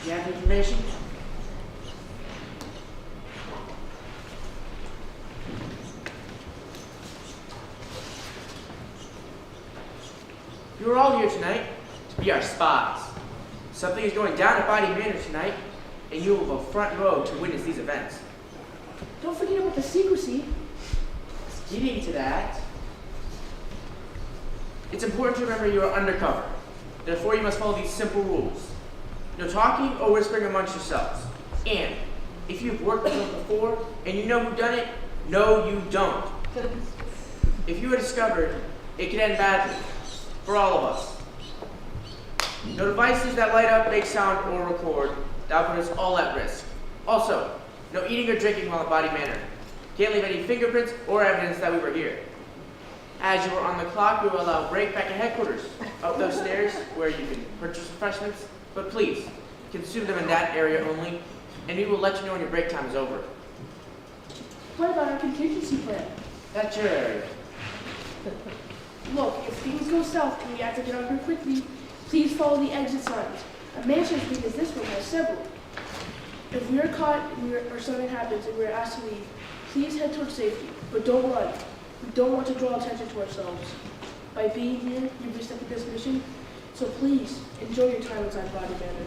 You have information? You are all here tonight to be our spies. Something is going down at Body Manor tonight, and you will have a front row to witness these events. Don't forget about the secrecy. Getting to that, it's important to remember you are undercover. Therefore, you must follow these simple rules. No talking or whispering amongst yourselves. And if you've worked with them before and you know who done it, no, you don't. If you are discovered, it could end badly for all of us. No devices that light up, make sound, or record. That would put us all at risk. Also, no eating or drinking while at Body Manor. Can't leave any fingerprints or evidence that we were here. As you are on the clock, we will allow a break back at headquarters, up those stairs where you can purchase refreshments, but please, consume them in that area only, and we will let you know when your break time is over. What about our contingency plan? That's your area. Look, if things go south and we have to get out here quickly, please follow the exit signs. A mansion as big as this one has several. If we are caught or something happens and we are asked to leave, please head towards safety, but don't run. We don't want to draw attention to ourselves. By being here, you've accepted this mission, so please enjoy your time inside Body Manor.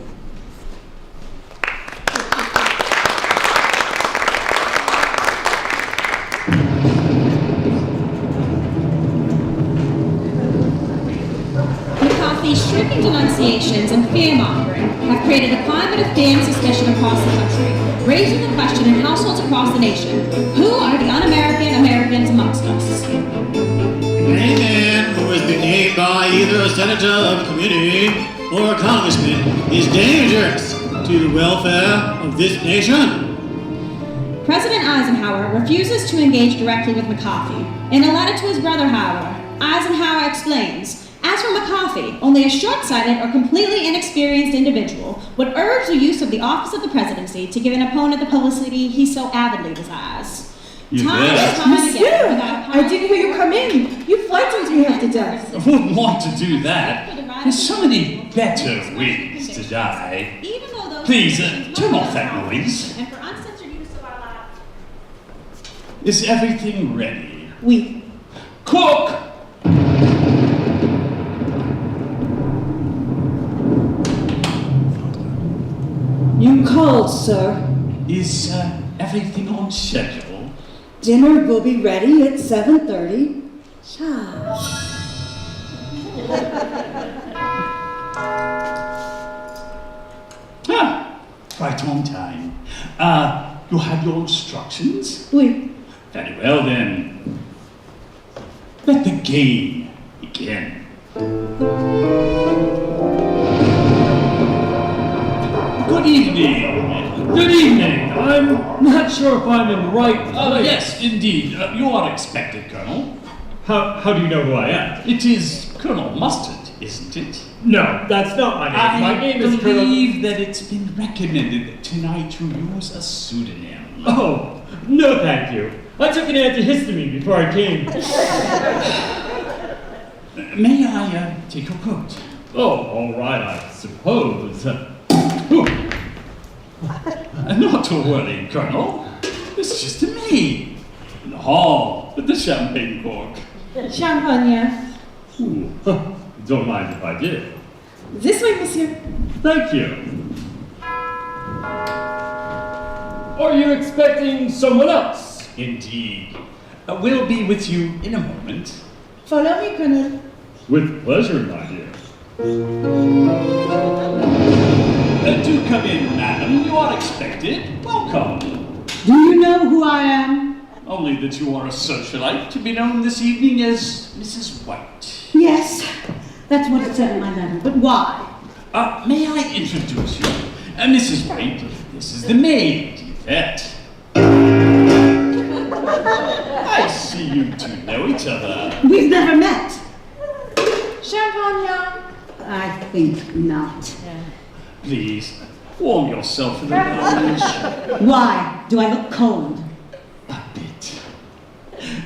McCarthy's shrinking denunciations and fear-mongering have created a climate of fear and suspicion across the country, raising the question in households across the nation, who are the un-American Americans amongst us? Any man who has been named by either a senator of a community or a congressman is dangerous to the welfare of this nation. President Eisenhower refuses to engage directly with McCarthy. In a letter to his brother Howard, Eisenhower explains, as for McCarthy, only a short-sighted or completely inexperienced individual would urge the use of the office of the presidency to give an opponent the publicity he so avidly desires. Monsieur, I didn't hear you come in. You frightened me half to death. I wouldn't want to do that. There's so many better ways to die. Please, turn off that noise. And for uncensored use of our lab. Is everything ready? Oui. Cook! You called, sir. Is everything on schedule? Dinner will be ready at 7:30. Right on time. You have your instructions? Oui. Very well then. Let the game begin. Good evening. Good evening. I'm not sure if I'm in the right place. Yes, indeed. You are expected, Colonel. How do you know who I am? It is Colonel Mustard, isn't it? No, that's not my name. My name is Colonel... I believe that it's been recommended tonight to use a pseudonym. Oh, no thank you. I took an antihistamine before I came. May I take your coat? Oh, all right, I suppose. Not to worry, Colonel. It's just a maid. In the hall with the champagne cork. Champagne. Ooh, don't mind if I did. This way, monsieur. Thank you. Are you expecting someone else? Indeed. We'll be with you in a moment. Follow me, Colonel. With pleasure, my dear. Do come in, madam. You are expected. Welcome. Do you know who I am? Only that you are a socialite to be known this evening as Mrs. White. Yes, that's what it said in my letter. But why? May I introduce you? Mrs. White, this is the maid, Yvette. I see you two know each other. We've never met. Champagne. I think not. Please, warm yourself in the lounge. Why? Do I look cold? A bit.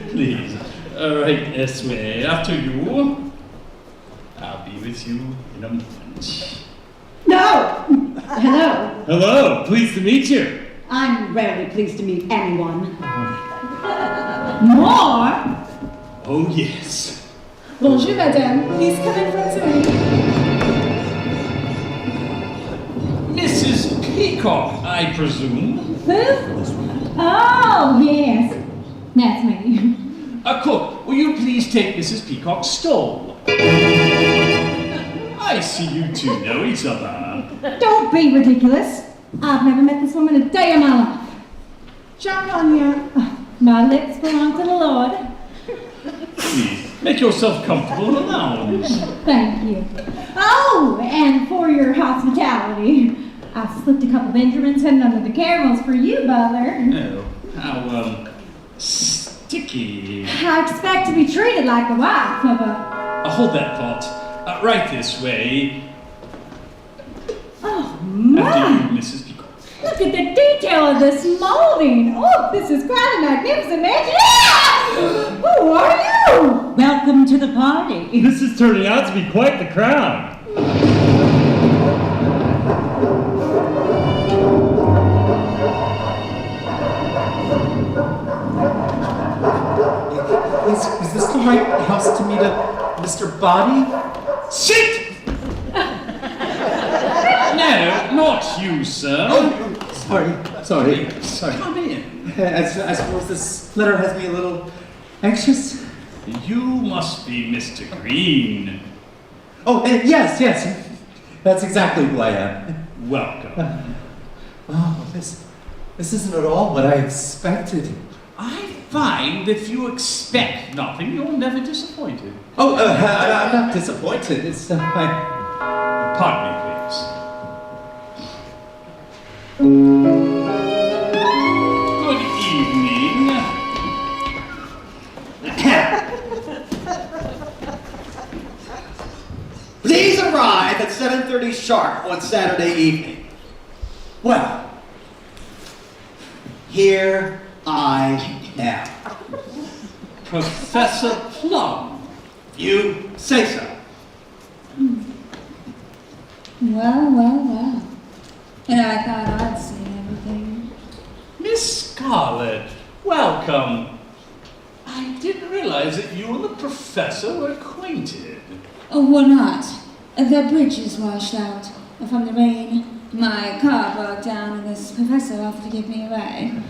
Please, right this way. After you. I'll be with you in a moment. No! Hello. Hello, pleased to meet you. I'm rarely pleased to meet anyone. More? Oh, yes. Bonjour, madame. Please come in front of me. Mrs. Peacock, I presume. Who? Oh, yes. That's me. Cook, will you please take Mrs. Peacock's stole? I see you two know each other. Don't be ridiculous. I've never met this woman a day in my life. Champagne. My lips belong to the Lord. Please, make yourself comfortable in the lounge. Thank you. Oh, and for your hospitality, I slipped a couple Benjamins hidden under the caramels for you, Butler. Oh, how, sticky. I expect to be treated like the wife of a... Hold that thought. Right this way. Oh, After my! you, Mrs. Peacock. Look at the detail of this molding. Oh, this is quite a magnificent mansion. Ah! Who are you? Welcome to the party. This is turning out to be quite the crowd. Is this the right house to meet a Mr. Body? Sit! No, not you, sir. Oh, sorry. Come in. I suppose this letter has me a little anxious. You must be Mr. Green. Oh, yes. That's exactly who I am. Welcome. Oh, this isn't at all what I expected. I find that if you expect nothing, you're never disappointed. Oh, I'm not disappointed. It's Pardon me, please. Good evening. Please arrive at 7:30 sharp on Saturday evening. Well, here I am. Professor Plum. You say so. Well. And I thought I'd seen everything. Miss Scarlet, welcome. I didn't realize that you and the professor were acquainted. Oh, we're not. The bridge is washed out from the rain. My car broke down and this professor offered to give me a ride.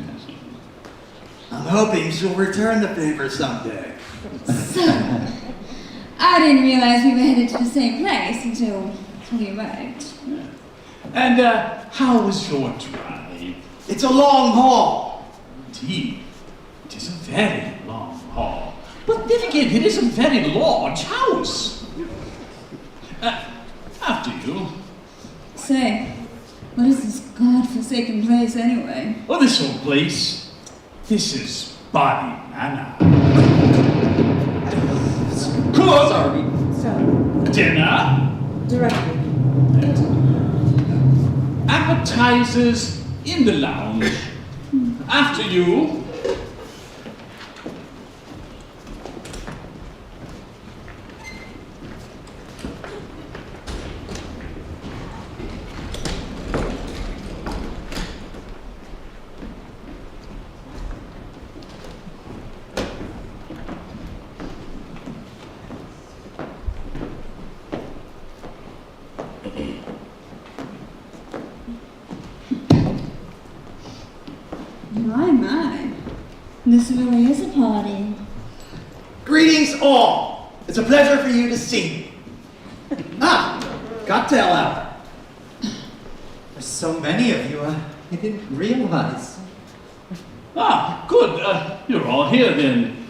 I'm hoping she'll return the favor someday. So, I didn't realize we were headed to the same place until we arrived. And how was your drive? It's a long haul. Indeed, it is a very long haul. But then again, it is a very large house. After you. Say, what is this godforsaken place anyway? Oh, this old place. This is Body Manor. Cook! sorry. Dinner. Directly. Appetizers in the lounge. After you. My. This really is a party. Greetings all. It's a pleasure for you to see me. Cocktail hour. There's so many of you, I didn't realize. Good. You're all here then.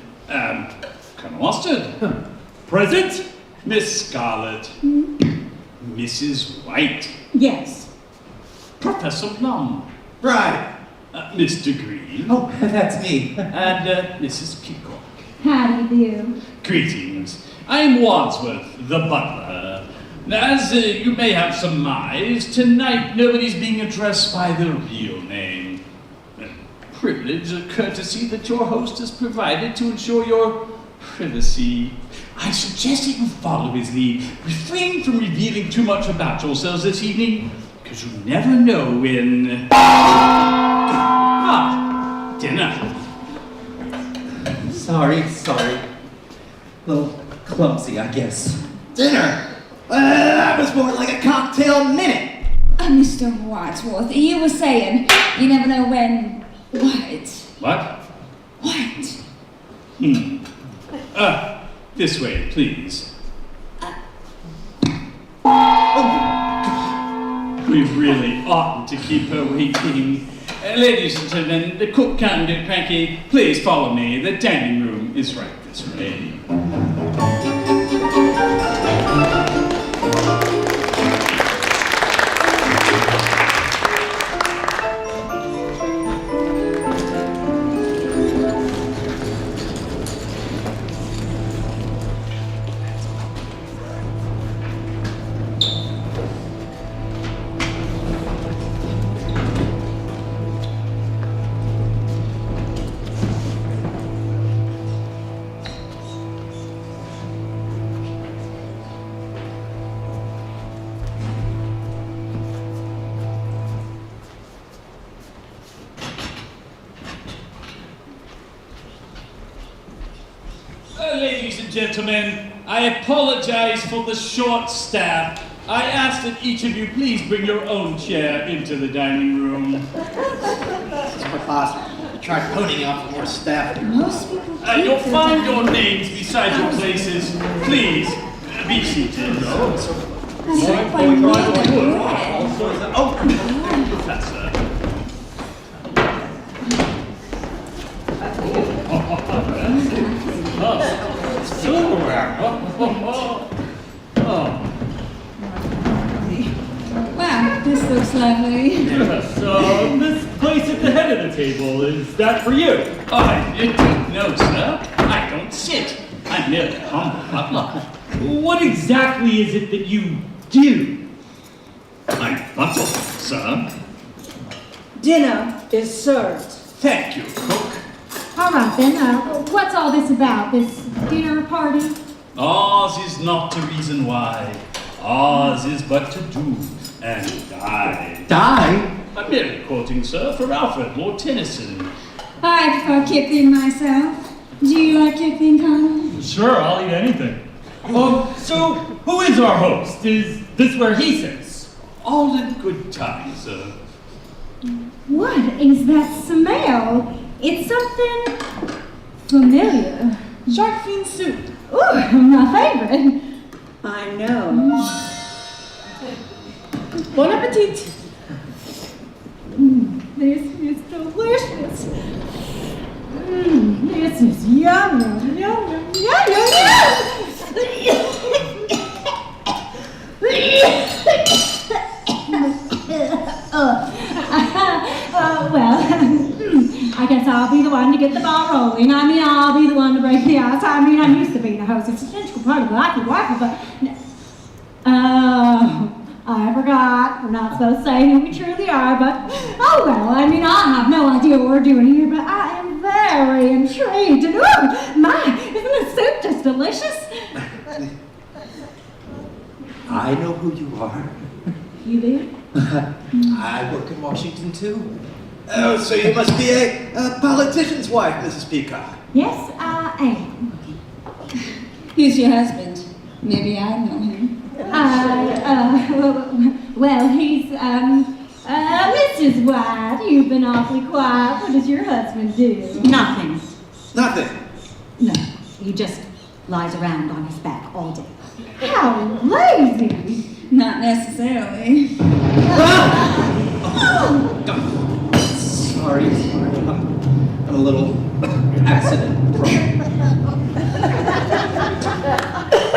Colonel Mustard. Present? Miss Scarlet. Mrs. White. Yes. Professor Plum. Right. Mr. Green. Oh, that's me. And Mrs. Peacock. How do you do? Greetings. I'm Wadsworth, the butler. As you may have surmised, tonight nobody's being addressed by their real name. A privilege, a courtesy that your host has provided to ensure your privacy. I suggest that you follow his lead. Refrain from revealing too much about yourselves this evening. because you never know when... dinner. Sorry. A little clumsy, I guess. Dinner? That was more like a cocktail minute. Mr. Wadsworth, you were saying you never know when... What? What? This way, please. We really oughtn't to keep her waiting. Ladies and gentlemen, the cook can't get cranky. Please follow me. The dining room is right this way. Ladies and gentlemen, I apologize for the short staff. I ask that each of you please bring your own chair into the dining room. This is preposterous. You tried ponying up for more staff. Most people You'll find your names beside your places. Please, be seated. Professor. Wow, this looks lovely. Yes, this place at the head of the table, is that for you? No, sir. I don't sit. I'm merely humble butler. What exactly is it that you do? I'm butler, sir. Dinner is served. Thank you, cook. All right then, what's all this about, this dinner party? Ours is not the reason why. Ours is but to do and die. Die? I'm merely quoting, sir, for Alfred, Lord Tennyson. I prefer Kipling myself. Do you like Kipling, Colonel? Sure, I'll eat anything. So, who is our host? Is this where he sits? All in good time, sir. What is that smell? It's something familiar. Shark fin soup. Ooh, my favorite. I know. Bon appetit. This is delicious. This is yum, yum, yum, yum, yum, well, I guess I'll be the one to get the ball rolling. I mean, I'll be the one to break the ice. I mean, I'm used to being a host. It's an integral part of the life of wife, but... I forgot. We're not supposed to say who we truly are, but... Oh, well, I mean, I have no idea what we're doing here, but I am very intrigued. And, oh, my, isn't this soup just delicious? I know who you are. You do? I work in Washington, too. Oh, so you must be a politician's wife, Mrs. Peacock. Yes, I am. Who's your husband? Maybe I know him. Well, he's, Mrs. White, you've been awfully quiet. What does your husband do? Nothing. No, he just lies around on his back all day. How lazy! Not necessarily. Sorry. I'm a little accident prone.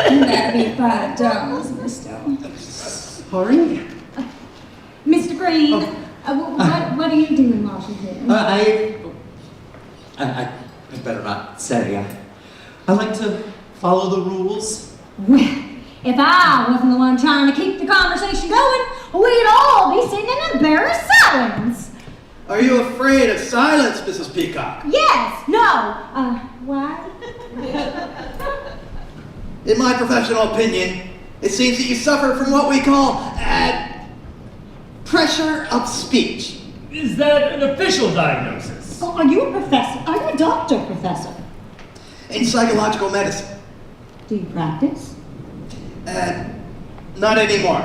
That'd be $5, mister. Sorry? Mr. Green, what do you do in Washington? I better not say. I like to follow the rules. Well, if I wasn't the one trying to keep the conversation going, we'd all be sitting in embarrassed silence. Are you afraid of silence, Mrs. Peacock? Yes, no, why? In my professional opinion, it seems that you suffer from what we call Pressure of speech. Is that an official diagnosis? Oh, are you a professor? Are you a doctor, Professor? In psychological medicine. Do you practice? Not anymore.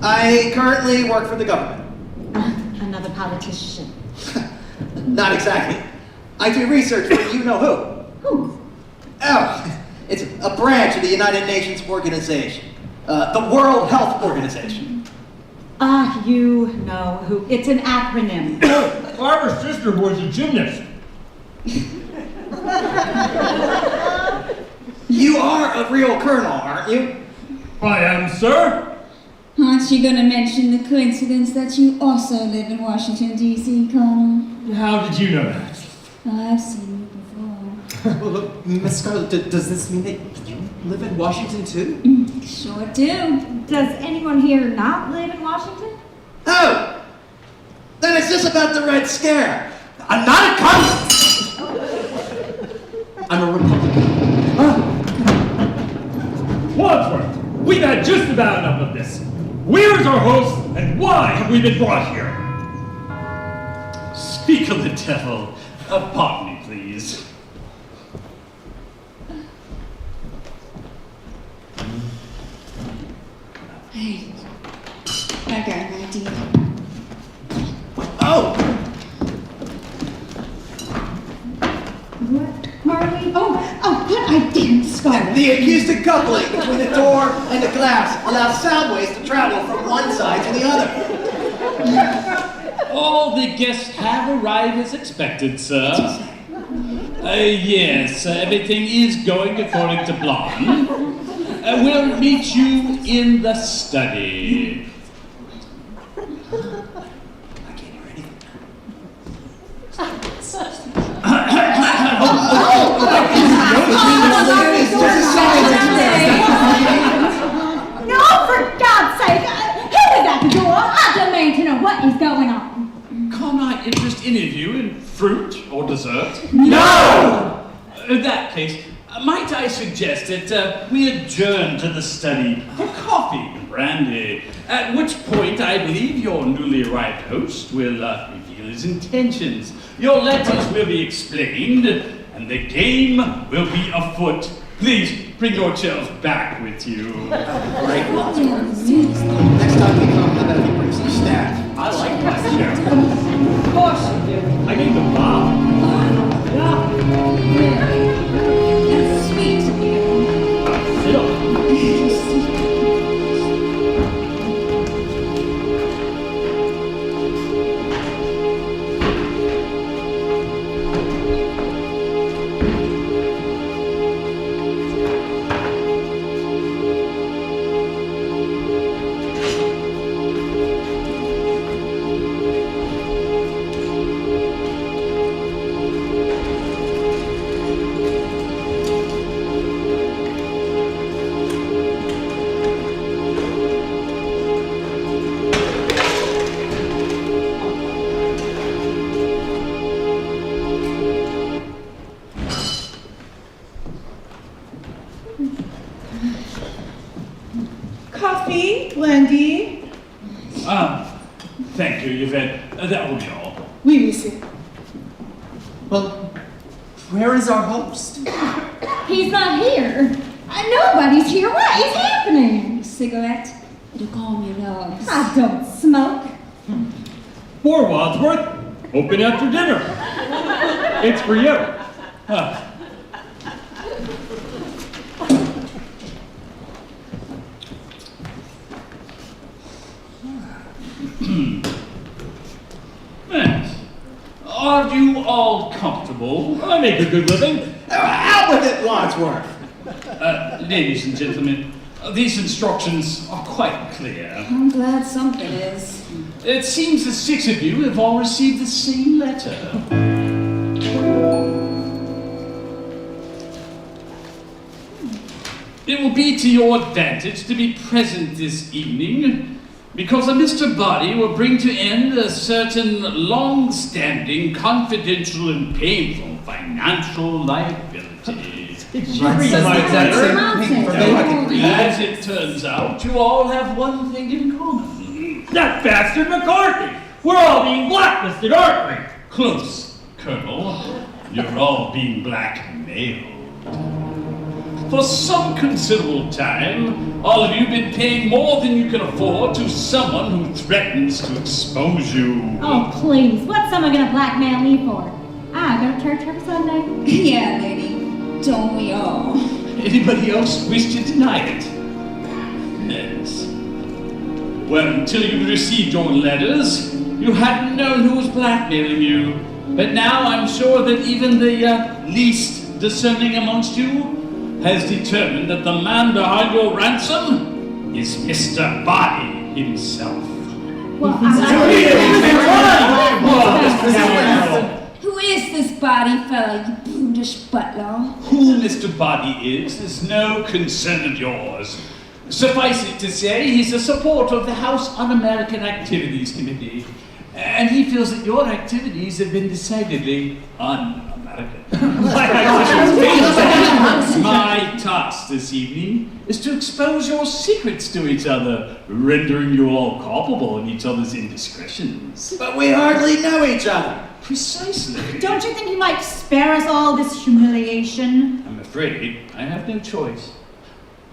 I currently work for the government. Another politician. Not exactly. I do research for you-know-who. Who? Oh, it's a branch of the United Nations organization. The World Health Organization. You know who. It's an acronym. Barbara's sister was a gymnast. You are a real colonel, aren't you? I am, sir. Aren't you going to mention the coincidence that you also live in Washington, D.C., Colonel? How did you know that? I've seen you before. Well, look, Miss Scarlett, does this mean that you live in Washington too? Sure do. Does anyone here not live in Washington? Oh! Then it's just about the Red Scare. I'm not a communist! I'm a Republican. Wadsworth, we've had just about enough of this. Where's our host, and why have we been brought here? Speak of the devil. Pardon me, please. Hey, I got an idea. Oh! What? Marley? Oh, good idea, Scarlett. The acoustic coupling between the door and the glass allows sound waves to travel from one side to the other. All the guests have arrived as expected, sir. Yes, everything is going according to plan. We'll meet you in the study. I can't hear anything. No, for God's sake! Who is at the door? I demand to know what is going on. Can't I interest any of you in fruit or dessert? No! In that case, might I suggest that we adjourn to the study for coffee and brandy, at which point I believe your newly arrived host will reveal his intentions. Your letters will be explained, and the game will be afoot. Please bring your chairs back with you. Great, Wadsworth. Next time we come, how about you bring some staff? I like my chair. Of course you do. I gave them Bob. That's sweet of you. Sit up. Coffee, Blendy. Thank you, Yvette. That will be all. Oui, monsieur. Well, where is our host? He's not here. Nobody's here. What is happening? Cigarette? It'll calm your nerves. I don't smoke. For Wadsworth, open after dinner. It's for you. Yes. Are you all comfortable? I make a good living. Out with it, Wadsworth! Ladies and gentlemen, these instructions are quite clear. I'm glad something is. It seems the six of you have all received the same letter. It will be to your advantage to be present this evening, because a Mr. Body will bring to end a certain long-standing, confidential, and painful financial liability. Did you read my letter? As it turns out, you all have one thing in common. That bastard McCarthy! We're all being blacklisted, aren't we? Close, Colonel. You're all being blackmailed. For some considerable time, all of you have been paying more than you can afford to someone who threatens to expose you. Oh, please. What's someone gonna blackmail me for? I go to church every Sunday. Yeah, lady. Don't we all? Anybody else wish to deny it? Yes. Well, until you received your letters, you hadn't known who was blackmailing you. But now I'm sure that even the least discerning amongst you has determined that the man behind your ransom is Mr. Body himself. Well, Who is this body fella, you brutish butler? Who Mr. Body is no concern of yours. Suffice it to say, he's a supporter of the House Un-American Activities Committee, and he feels that your activities have been decidedly un-American. My task this evening is to expose your secrets to each other, rendering you all culpable in each other's indiscretions. But we hardly know each other. Precisely. don't you think you might spare us all this humiliation? I'm afraid I have no choice.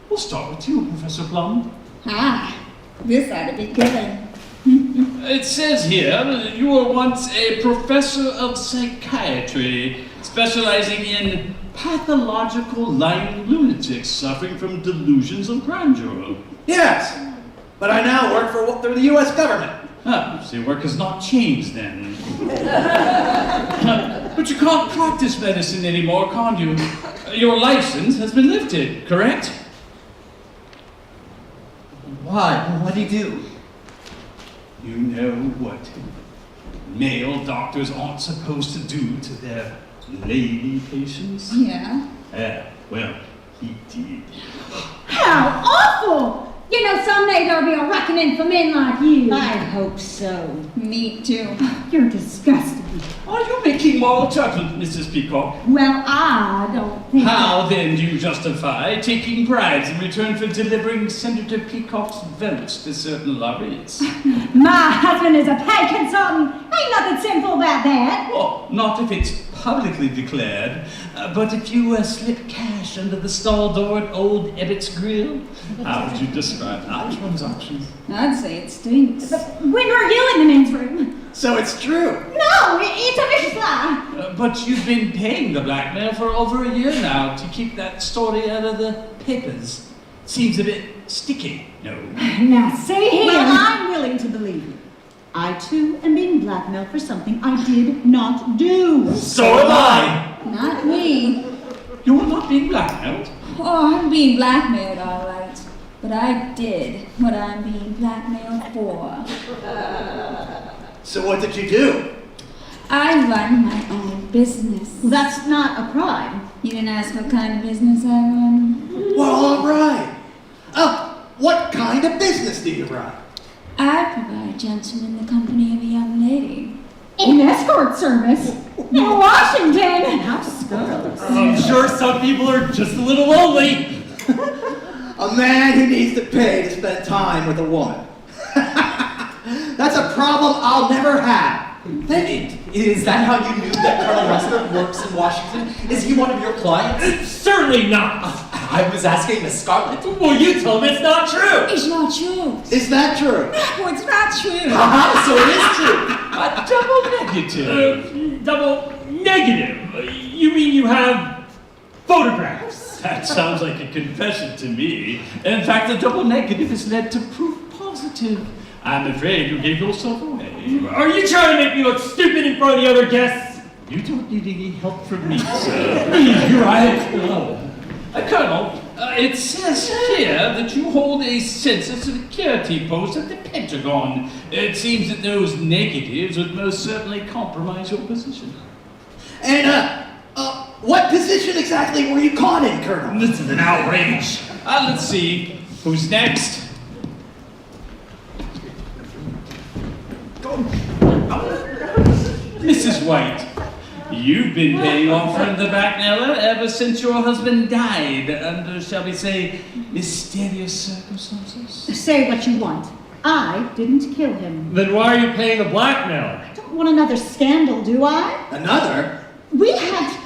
We'll start with you, Professor Plum. Ah, this ought to be good. It says here that you were once a professor of psychiatry, specializing in pathological lying lunatics suffering from delusions of grandeur. Yes, but I now work for the U.S. government. Ah, so your work has not changed then. But you can't practice medicine anymore, can't you? Your license has been lifted, correct? Why? What do you do? You know what male doctors aren't supposed to do to their lady patients? Yeah. Well, he did. How awful! You know, someday there'll be a reckoning for men like you. I hope so. Me too. You're disgusting. Are you making moral judgment, Mrs. Peacock? Well, I don't think How then do you justify taking bribes in return for delivering Senator Peacock's votes to certain lobbies? my husband is a paid consultant. Ain't nothing sinful about that. Well, not if it's publicly declared, but if you slip cash under the stall door at old Ebbett's Grill, how would you describe that transaction? I'd say it stinks. But when were you in the men's room? So it's true. No, it's a vicious lie. But you've been paying the blackmail for over a year now to keep that story out of the papers. Seems a bit sticky, no? Now, see here. Well, I'm willing to believe you. I too am being blackmailed for something I did not do. So am I! Not me. You're not being blackmailed? Oh, I'm being blackmailed, all right. But I did what I'm being blackmailed for. So what did you do? I run my own business. Well, that's not a crime. You didn't ask what kind of business I run? Well, all right. What kind of business do you run? I provide gentlemen the company of a young lady. An escort service in Washington. How scurrilous. I'm sure some people are just a little lonely. A man who needs to pay to spend time with a woman. That's a problem I'll never have. Is that how you knew that Colonel Ressler works in Washington? Is he one of your clients? Certainly not. I was asking Miss Scarlett. Well, you tell him it's not true. It's not true. Is that true? No, it's not true. So it is true. A double negative. Double negative. You mean you have photographs? That sounds like a confession to me. In fact, the double negative has led to proof positive. I'm afraid you gave yourself away. Are you trying to make me look stupid in front of the other guests? You don't need any help from me, sir. You're right. Colonel, it says here that you hold a sensitive security post at the Pentagon. It seems that those negatives would most certainly compromise your position. And, what position exactly were you caught in, Colonel? This is an outrage. Let's see. Who's next? Mrs. White, you've been paying off from the blackmailer ever since your husband died under, shall we say, mysterious circumstances? Say what you want. I didn't kill him. Then why are you paying the blackmailer? I don't want another scandal, do I? Another? We had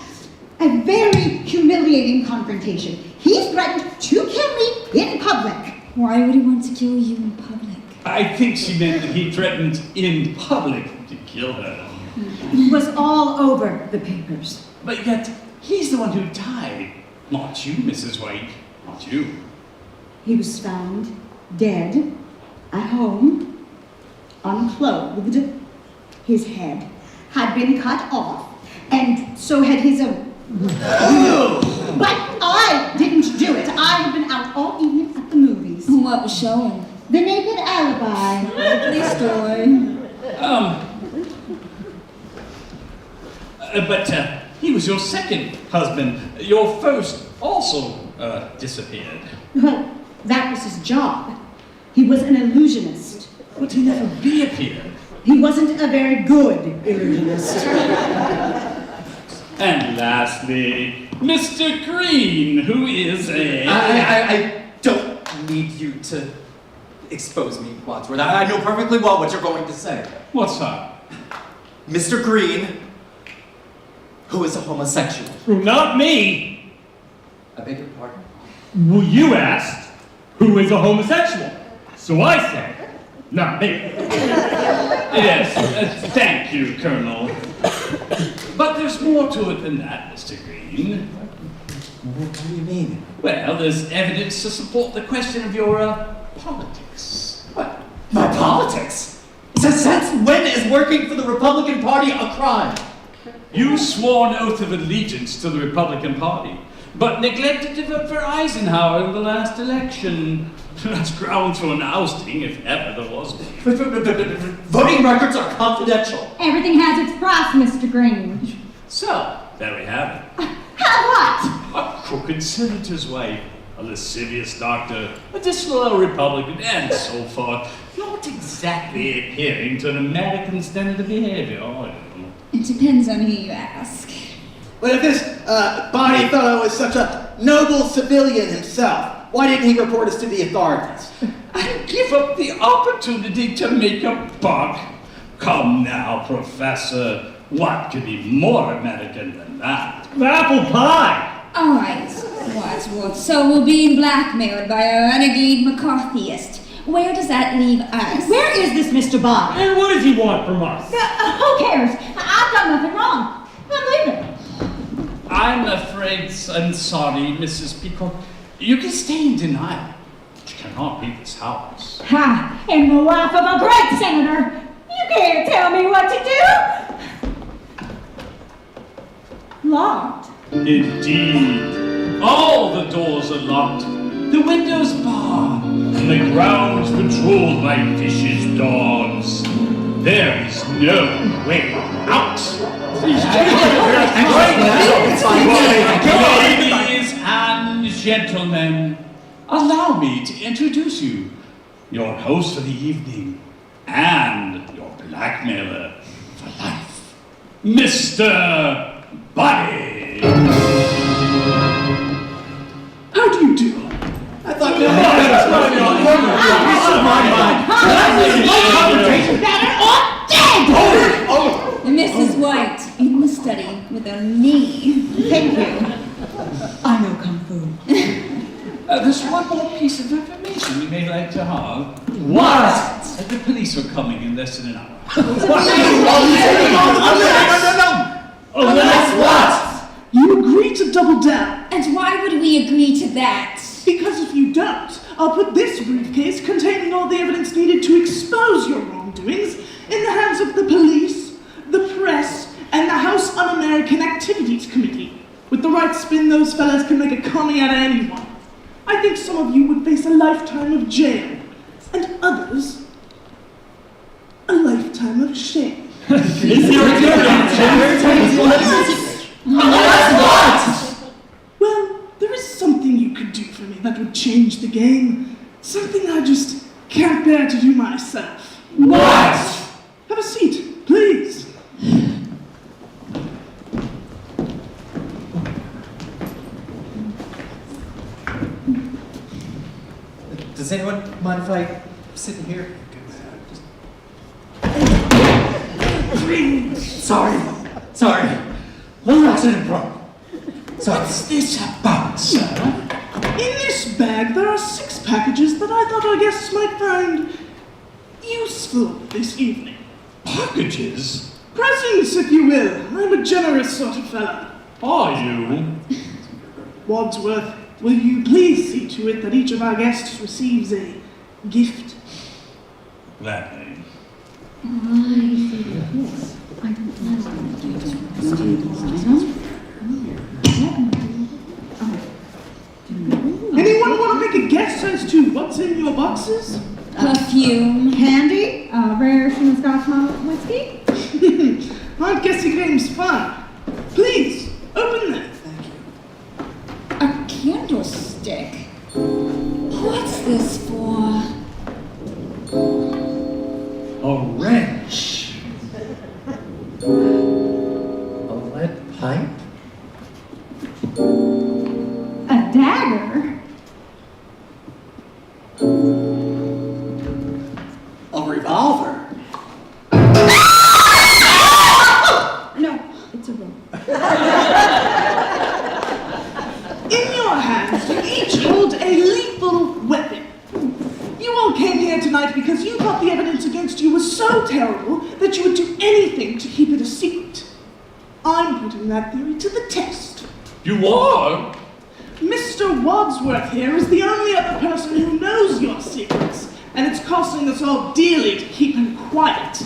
a very humiliating confrontation. He threatened to kill me in public. Why would he want to kill you in public? I think she meant that he threatened in public to kill her. It was all over the papers. But yet, he's the one who died. Not you, Mrs. White. Not you. He was found dead at home, unclothed. His head had been cut off, and so had his own. But I didn't do it. I had been out all evening at the movies. What was showing? The Naked Alibi. Lovely story. But he was your second husband. Your first also disappeared. Well, that was his job. He was an illusionist. But he never reappeared. He wasn't a very good illusionist. And lastly, Mr. Green, who is a... I don't need you to expose me, Wadsworth. I know perfectly well what you're going to say. What's that? Mr. Green, who is a homosexual. Not me! I beg your pardon? Well, you asked who is a homosexual. So I said, not me. Yes, thank you, Colonel. But there's more to it than that, Mr. Green. What do you mean? Well, there's evidence to support the question of your politics. What? My politics? Since when is working for the Republican Party a crime? You swore an oath of allegiance to the Republican Party, but neglected to vote for Eisenhower in the last election. That's grounds for an ousting, if ever there was one. Voting records are confidential. Everything has its price, Mr. Green. So, there we have it. How what? A crooked senator's wife, a lascivious doctor, a disloyal Republican, and so forth. Not exactly adhering to an American standard of behavior, are you? It depends on who you ask. But if this body fellow is such a noble civilian himself, why didn't he report us to the authorities? And give up the opportunity to make a buck? Come now, Professor. What could be more American than that? Apple pie! All right, Wadsworth, so we're being blackmailed by a renegade McCarthyist. Where does that leave us? Where is this Mr. Bond? And what does he want from us? Who cares? I've done nothing wrong. I'm leaving. I'm afraid, I'm sorry, Mrs. Peacock. You can stay in denial, but you cannot leave this house. Ha! And the wife of a great senator. You can't tell me what to do. Locked. Indeed. All the doors are locked, the windows barred, and the grounds patrolled by vicious dogs. There is no way out. Ladies and gentlemen, allow me to introduce you, your host for the evening, and your blackmailer for life, Mr. Buddy. How do you do? I thought Mrs. White, in the study with a knee. Thank you. I know Kung Fu. There's one more piece of information you may like to have. What? The police are coming in less than an hour. Unless what? You agree to double down. And why would we agree to that? Because if you don't, I'll put this briefcase containing all the evidence needed to expose your wrongdoings in the hands of the police, the press, and the House Un-American Activities Committee. With the right spin, those fellas can make a commie out of anyone. I think some of you would face a lifetime of jail, and others, a lifetime of shame. Well, there is something you could do for me that would change the game. Something I just can't bear to do myself. What? Have a seat, please. Does anyone mind if I sit in here? Sorry. Little accident, bro. What's this about, sir? In this bag, there are 6 packages that I thought our guests might find useful this evening. Packages? Presents, if you will. I'm a generous sort of fella. Are you? Wadsworth, will you please see to it that each of our guests receives a gift? Gladly. Anyone want to make a guess as to what's in your boxes? Perfume. Candy, rare Scotch malt whiskey. Aren't guessing games fun? Please, open them. A candlestick. What's this for? A wrench. A lead pipe? A dagger. A revolver. No, it's a rope. In your hands, you each hold a lethal weapon. You all came here tonight because you thought the evidence against you was so terrible that you would do anything to keep it a secret. I'm putting that theory to the test. You are? Mr. Wadsworth here is the only other person who knows your secrets, and it's costing us all dearly to keep him quiet.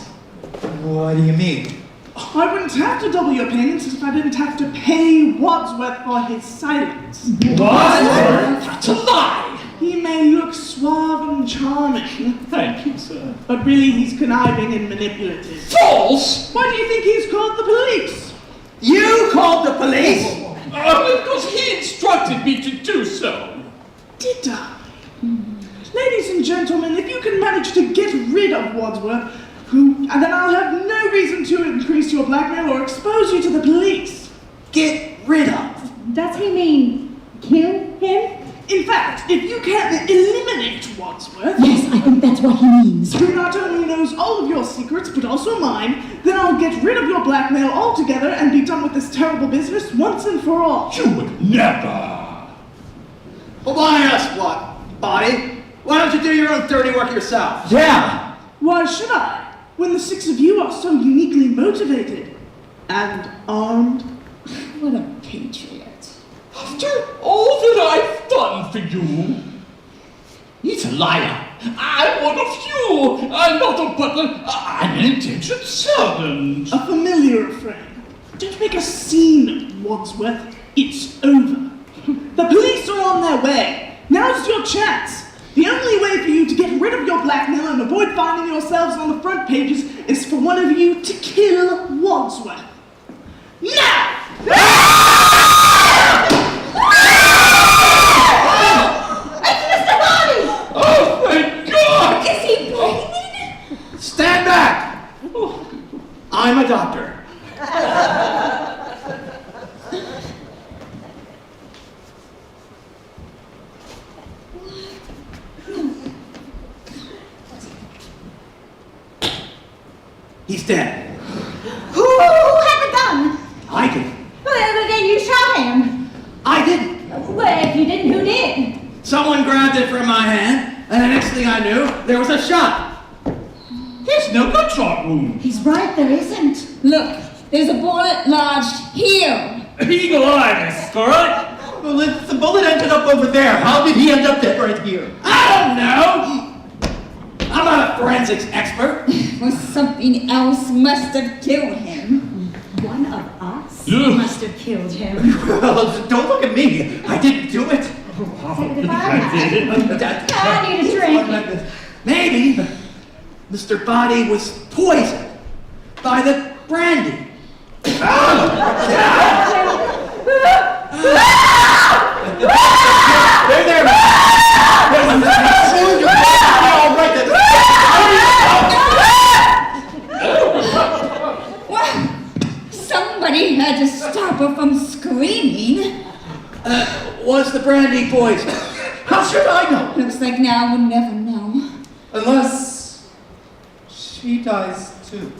What do you mean? I wouldn't have to double your payments if I didn't have to pay Wadsworth for his silence. What? That's a lie! He may look suave and charming, Thank you, sir. but really he's conniving and manipulative. False! Why do you think he's called the police? You called the police? Because he instructed me to do so. Did I? Ladies and gentlemen, if you can manage to get rid of Wadsworth, then I'll have no reason to increase your blackmail or expose you to the police. Get rid of. Does he mean kill him? In fact, if you can't eliminate Wadsworth, Yes, I think that's what he means. who not only knows all of your secrets, but also mine, then I'll get rid of your blackmail altogether and be done with this terrible business once and for all. You would never. Well, why us what, Bobby? Why don't you do your own dirty work yourself? Yeah! Why should I, when the 6 of you are so uniquely motivated and armed? What a patriot. After all that I've done for you. He's a liar. I'm one of you. I'm not a butler. I'm an indentured servant. A familiar friend. Don't make a scene, Wadsworth. It's over. The police are on their way. Now's your chance. The only way for you to get rid of your blackmail and avoid finding yourselves on the front pages is for one of you to kill Wadsworth. Now! Oh, thank God! Is he breathing? Stand back! I'm a doctor. He's dead. Who had the gun? I did. Well, then you shot him. I didn't. Well, if you didn't, who did? Someone grabbed it from my hand, and the next thing I knew, there was a shot. There's no gunshot wound. He's right, there isn't. Look, there's a bullet lodged here. Eagle eye, miss, all right? Well, if the bullet ended up over there, how did he end up dead right here? I don't know. I'm not a forensics expert. Well, something else must have killed him. One of us Ugh. must have killed him. Well, don't look at me. I didn't do it. I need a drink. Maybe Mr. Body was poisoned by the brandy. There. All right, then. Well, somebody had to stop her from screaming. Was the brandy poison? How should I know? Looks like now we'll never know. Unless she dies too.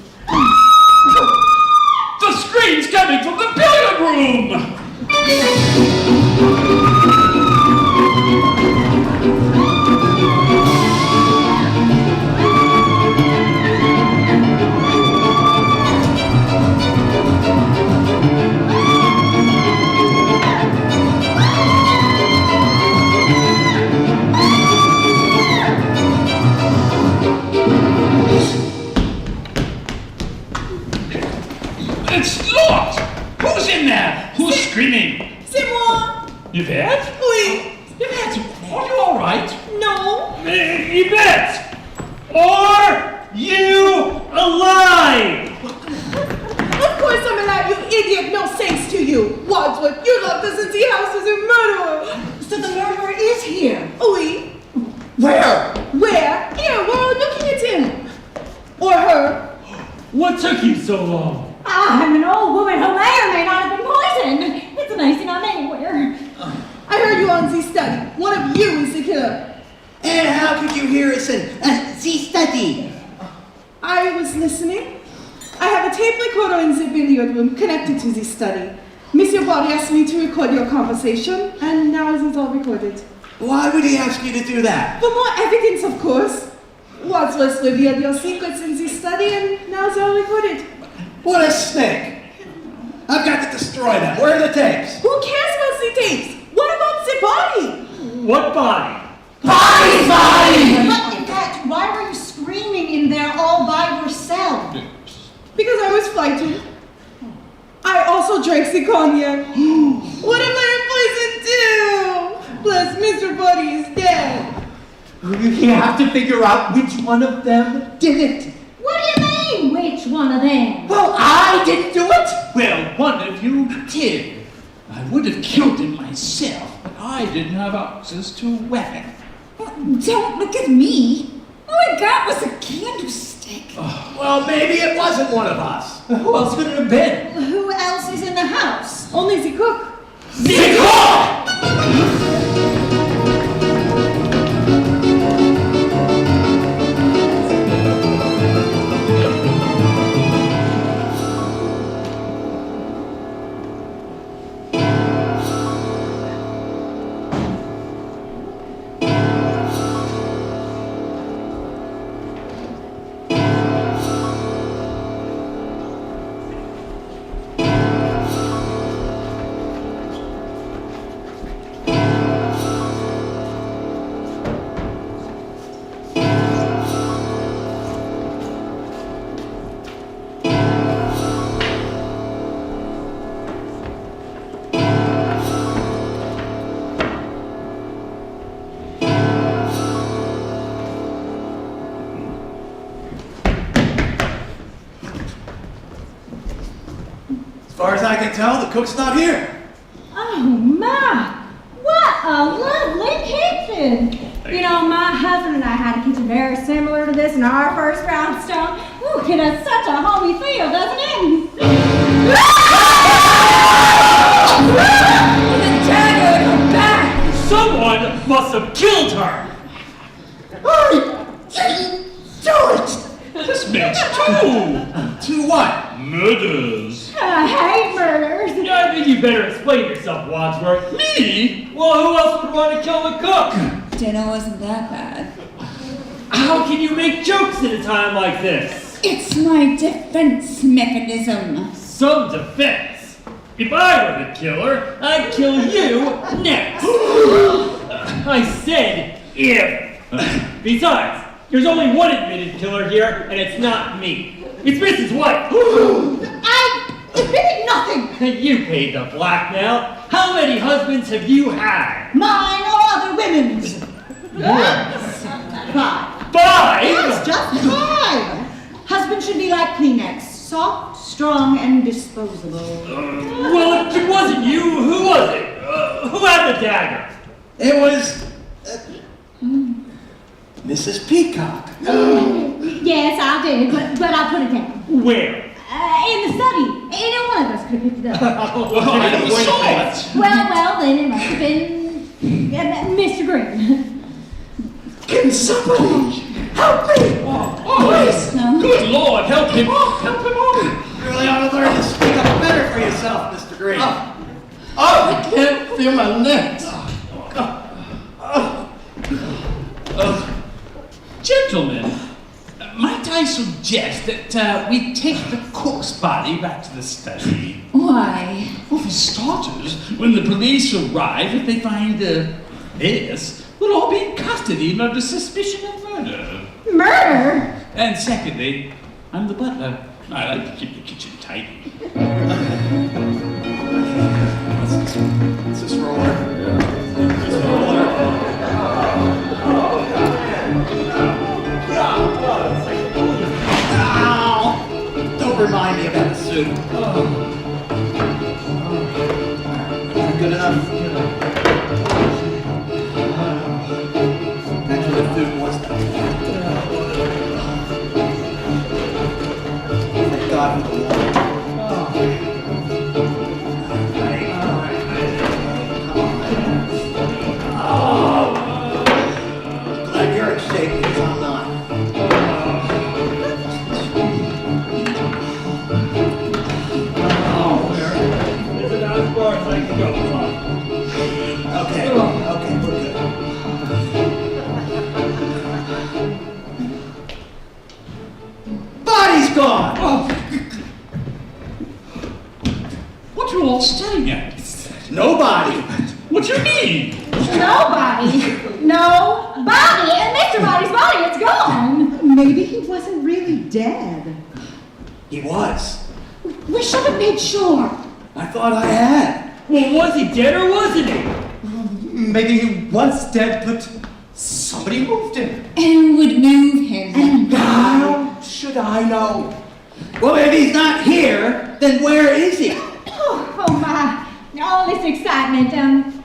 screams coming from the billiard room! It's locked! Who's in there? Who's screaming? C'est moi! Yvette? Oui. Yvette, are you alright? No. Yvette! Are you alive? Of course I'm alive, you idiot. No thanks to you. Wadsworth, you locked us into the house as a murderer. So the murderer is here. Oui. Where? Where? Here, we're all looking at him. Or her. What took you so long? I'm an old woman who may or may not have been poisoned. It's nice enough anywhere. I heard you on the study. One of you is the killer. And how could you hear us in the study? I was listening. I have a tape recorder in the billiard room connected to the study. Monsieur Body asked me to record your conversation, and now it's all recorded. Why would he ask you to do that? For more evidence, of course. Wadsworth revealed your secrets in the study, and now it's all recorded. What a snake! I've got to destroy them. Where are the tapes? Who cares about the tapes? What about the body? What body? Body! But in fact, why were you screaming in there all by yourself? Because I was frightened. I also drank the cognac. What am I poisoned to? Plus, Mr. Body is dead. You have to figure out which one of them did it. What do you mean, which one of them? Well, I didn't do it. Well, one of you did. I would have killed him myself, but I didn't have access to a weapon. Don't look at me. All I got was a candlestick. Well, maybe it wasn't one of us. Who else could it have been? Who else is in the house? Only the cook. As far as I can tell, the cook's not here. Oh my! What a lovely kitchen! You know, my husband and I had a kitchen very similar to this in our first brownstone. Ooh, it has such a homey feel, doesn't it? The dagger in her back. Someone must have killed her. I didn't do it! This makes two. To what? Murders. I hate murders. Yeah, I think you better explain yourself, Wadsworth. Me? Well, who else would want to kill the cook? Dinner wasn't that bad. How can you make jokes at a time like this? It's my defense mechanism. Some defense. If I were the killer, I'd kill you next. I said if. Besides, there's only one admitted killer here, and it's not me. It's Mrs. White. I admitted nothing. You paid the blackmail. How many husbands have you had? Mine or other women's. Five. Five? Yes, just five. Husband should be like Kleenex. Soft, strong, and disposable. Well, if it wasn't you, who was it? Who had the dagger? It was... Mrs. Peacock. Yes, I did, but I put it down. Where? In the study. Any one of us could have picked it up. Well, I never saw it. Well, then it must have been Mr. Green. Can somebody help me? Oh, Please. No. good Lord, help him up, help him up. Really ought to learn to speak up better feel my legs. Gentlemen, might I suggest that we take the cook's body back to the study? Why? Well, for starters, when the police arrive, if they find this, we'll all be in custody and under suspicion of murder. Murder? And secondly, I'm the butler. I like to keep the kitchen tidy. What's this roller? This roller. Ow! Don't remind me about the soup. Good enough. Actually, the food was done. Thank God for the water. Glad you're in shape because I'm not. Is it as far as I can go? Okay, we're good. Body's gone! What are you all staring at? Nobody! What do you mean? Nobody. Nobody. And Mr. Body's body, it's gone. Maybe he wasn't really dead. He was. We should have made sure. I thought I had. Well, was he dead or wasn't he? Maybe he was dead, but somebody moved him. And would move him. How should I know? Well, if he's not here, then where is he? Oh my. All this excitement.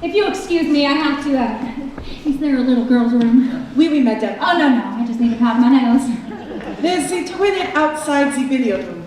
If you'll excuse me, I have to, is there a little girl's room? Oui, madame. Oh, no, I just need to powder my nails. There's a toilet outside the video room.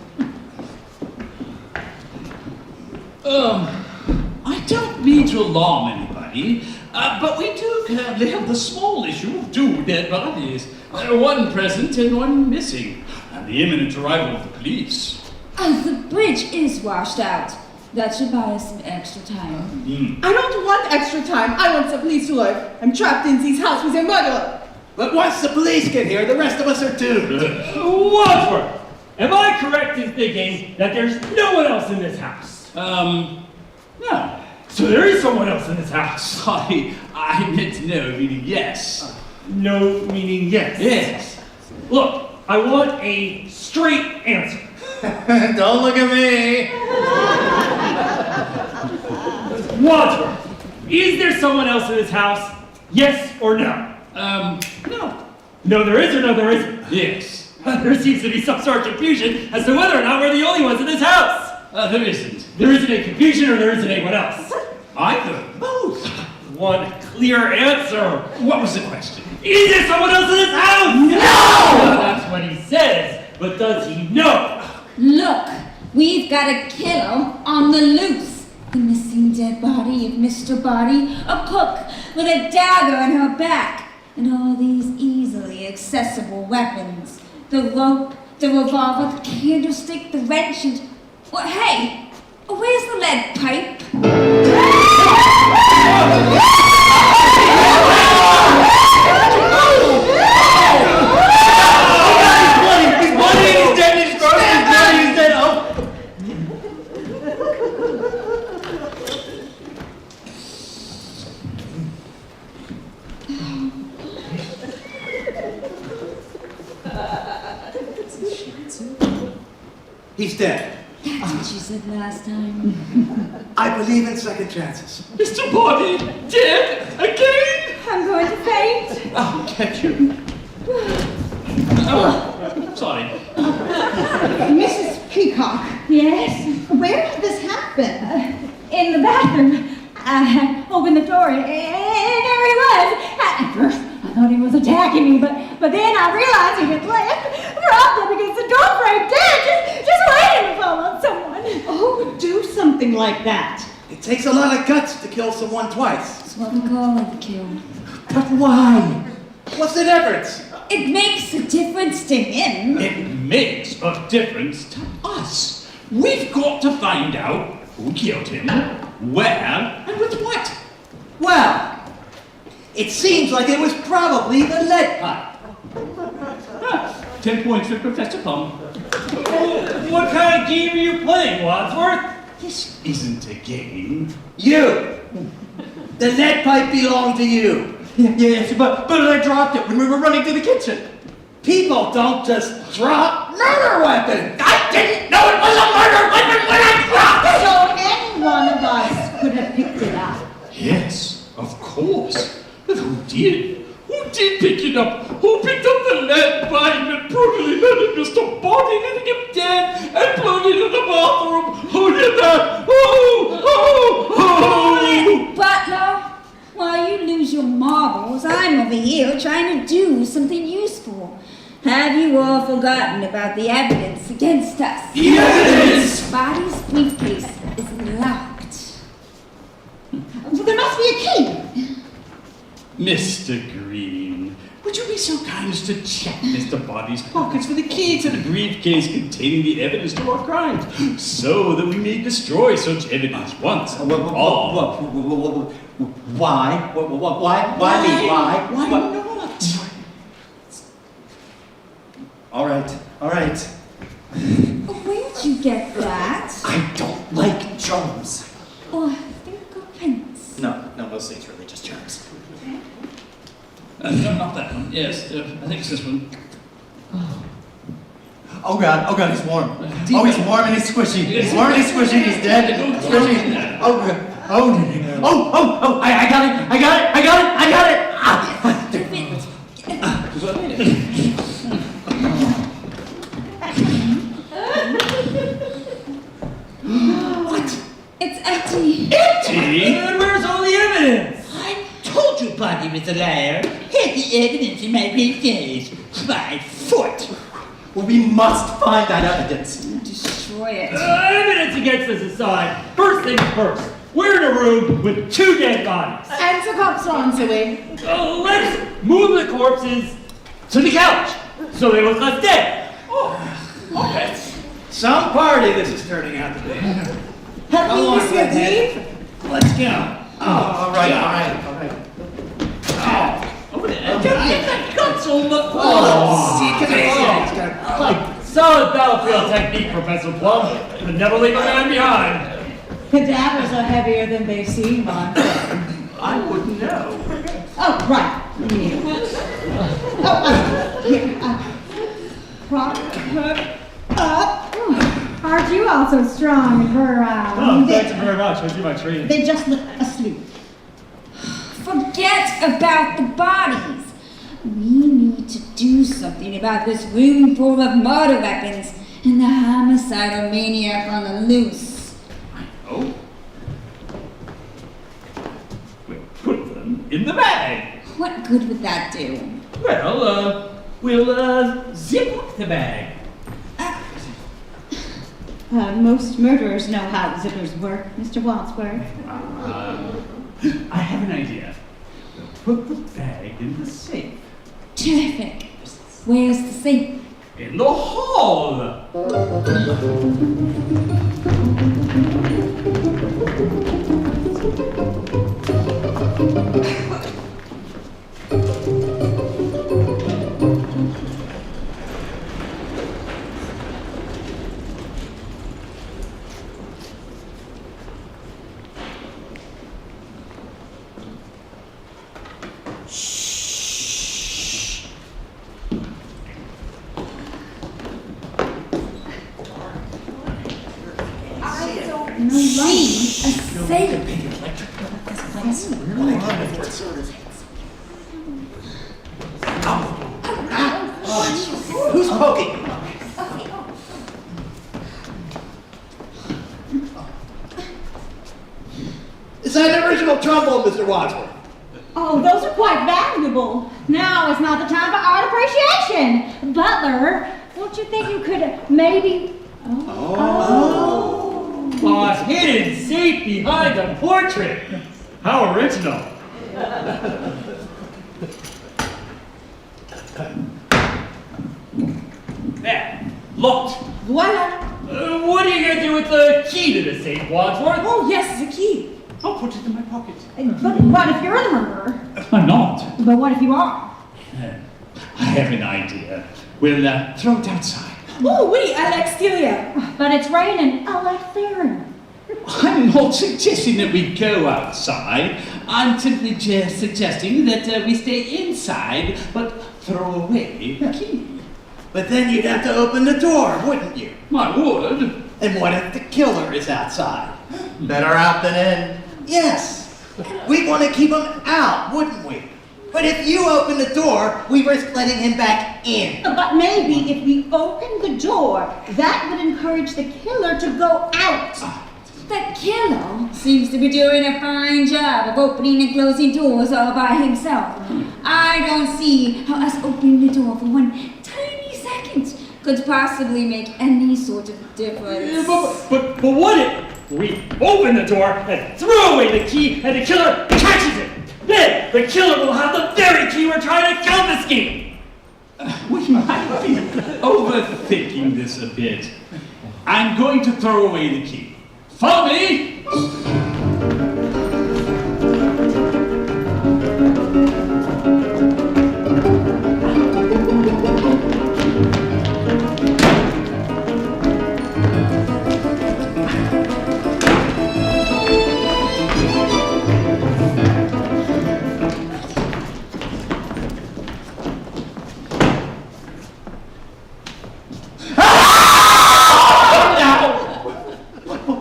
I don't mean to alarm anybody, but we do currently have the small issue of two dead bodies. One present and one missing, and the imminent arrival of the police. The bridge is washed out. That should buy us some extra time. I don't want extra time. I want the police to arrive. I'm trapped in this house with a murderer. But once the police get here, the rest of us are doomed. Wadsworth, am I correct in thinking that there's no one else in this house? No. So there is someone else in this house. Sorry, I meant no, meaning yes. No meaning yes. Yes. Look, I want a straight answer. Don't look at me. Wadsworth, is there someone else in this house? Yes or no? No. No, there is or no, there isn't? Yes. There seems to be some sort of confusion as to whether or not we're the only ones in this house. There isn't. There isn't a confusion or there isn't anyone else. Either. Both. One clear answer. What was the question? Is there someone else in this house? No! Well, that's what he says, but does he know? Look, we've got a killer on the loose. The missing dead body of Mr. Body, a cook with a dagger in her back, and all these easily accessible weapons. The rope, the revolver, the candlestick, the wrench, and... Well, hey, where's the lead pipe? He's dead. That's what you said last time. I believe in second chances. Mr. Body, dead again? I'm going to faint. I'll get you. Oh, sorry. Mrs. Peacock, Yes? where did this happen? In the bathroom. I opened the door and there he was. At first, I thought he was attacking me, but then I realized he had left, propped up against the door frame, dead, just waiting to fall on someone. Who would do something like that? It takes a lot of guts to kill someone twice. That's what we call a kill. But why? What's the difference? It makes a difference to him. It makes a difference to us. We've got to find out who killed him Where? And with what? Well, it seems like it was probably the lead pipe. 10 points for Professor Plum. What kind of game are you playing, Wadsworth? This isn't a game. You! The lead pipe belonged to you. Yes, but I dropped it when we were running to the kitchen. People don't just drop murder weapons. I didn't know it was a murder weapon when I dropped it! So any one of us could have picked it up. Yes, of course. But who did? Who did pick it up? Who picked up the lead pipe and brutally murdered Mr. Body, leaving him dead and plugged it in the bathroom? Who did that? Oh! Butler, while you lose your marbles, I'm over here trying to do something useful. Have you all forgotten about the evidence against us? The evidence! Body's briefcase is locked. Well, there must be a key. Mr. Green, would you be so kind as to check Mr. Body's pockets for the key to the briefcase containing the evidence to our crimes, so that we may destroy such evidence once and for all? Why? Why me? Why? Why not? All right. Where'd you get that? I don't like germs. Or fingerprints? No, those things really just germs. No, not that one. Yes, I think it's this one. Oh God, he's warm. Oh, he's warm and he's squishy. He's warm and he's squishy. He's dead. Squishy. Oh God. Oh! I got it. Ah. What? It's empty. Empty? And where's all the evidence? I told you Buddy was a liar. Hid the evidence in my briefcase. 5 foot. Well, we must find that evidence. Destroy it. Evidence against us aside, first things first. We're in a room with 2 dead bodies. And some cops on, Zoe. So let's move the corpses to the couch so they look less dead. Okay. Some party this is turning out to be. Help me, Mr. Deep. Let's go. All right. Over there. Solid battlefield technique, Professor Plum. But never leave a man behind. Cadavers are heavier than they seem, Bon. I wouldn't know. Oh, right. Here. Prop her up. Aren't you all so strong and virile? Oh, thank you very much. I do my training. They just look asleep. Forget about the bodies. We need to do something about this room full of murder weapons and the homicidal maniac on the loose. Oh? We'll put them in the bag. What good would that do? Well, we'll zip up the bag. Most murderers know how zippers work, Mr. Wadsworth. I have an idea. We'll put the bag in the safe. Terrific. Where's the safe? In the hall! No light. A safe. Who's poking? Is that an original trombone, Mr. Wadsworth? Oh, those are quite valuable. Now is not the time for art appreciation. Butler, don't you think you could maybe... A hidden safe behind a portrait. How original. There, locked. Voila. What are you going to do with the key to the safe, Wadsworth? Oh, yes, it's a key. I'll put it in my pocket. But what if you're the murderer? I'm not. But what if you are? I have an idea. We'll throw it outside. Oh, oui, I like Celia. But it's raining. I like Theron. I'm not suggesting that we go outside. I'm simply just suggesting that we stay inside, but throw away the key. But then you'd have to open the door, wouldn't you? I would. And what if the killer is outside? Better out than in. Yes. We'd want to keep him out, wouldn't we? But if you open the door, we risk letting him back in. But maybe if we open the door, that would encourage the killer to go out. The killer seems to be doing a fine job of opening and closing doors all by himself. I don't see how us opening the door for one tiny second could possibly make any sort of difference. But what if we open the door and throw away the key and the killer catches it? Then the killer will have the very key we're trying to confiscate. We might be overthinking this a bit. I'm going to throw away the key. Follow me!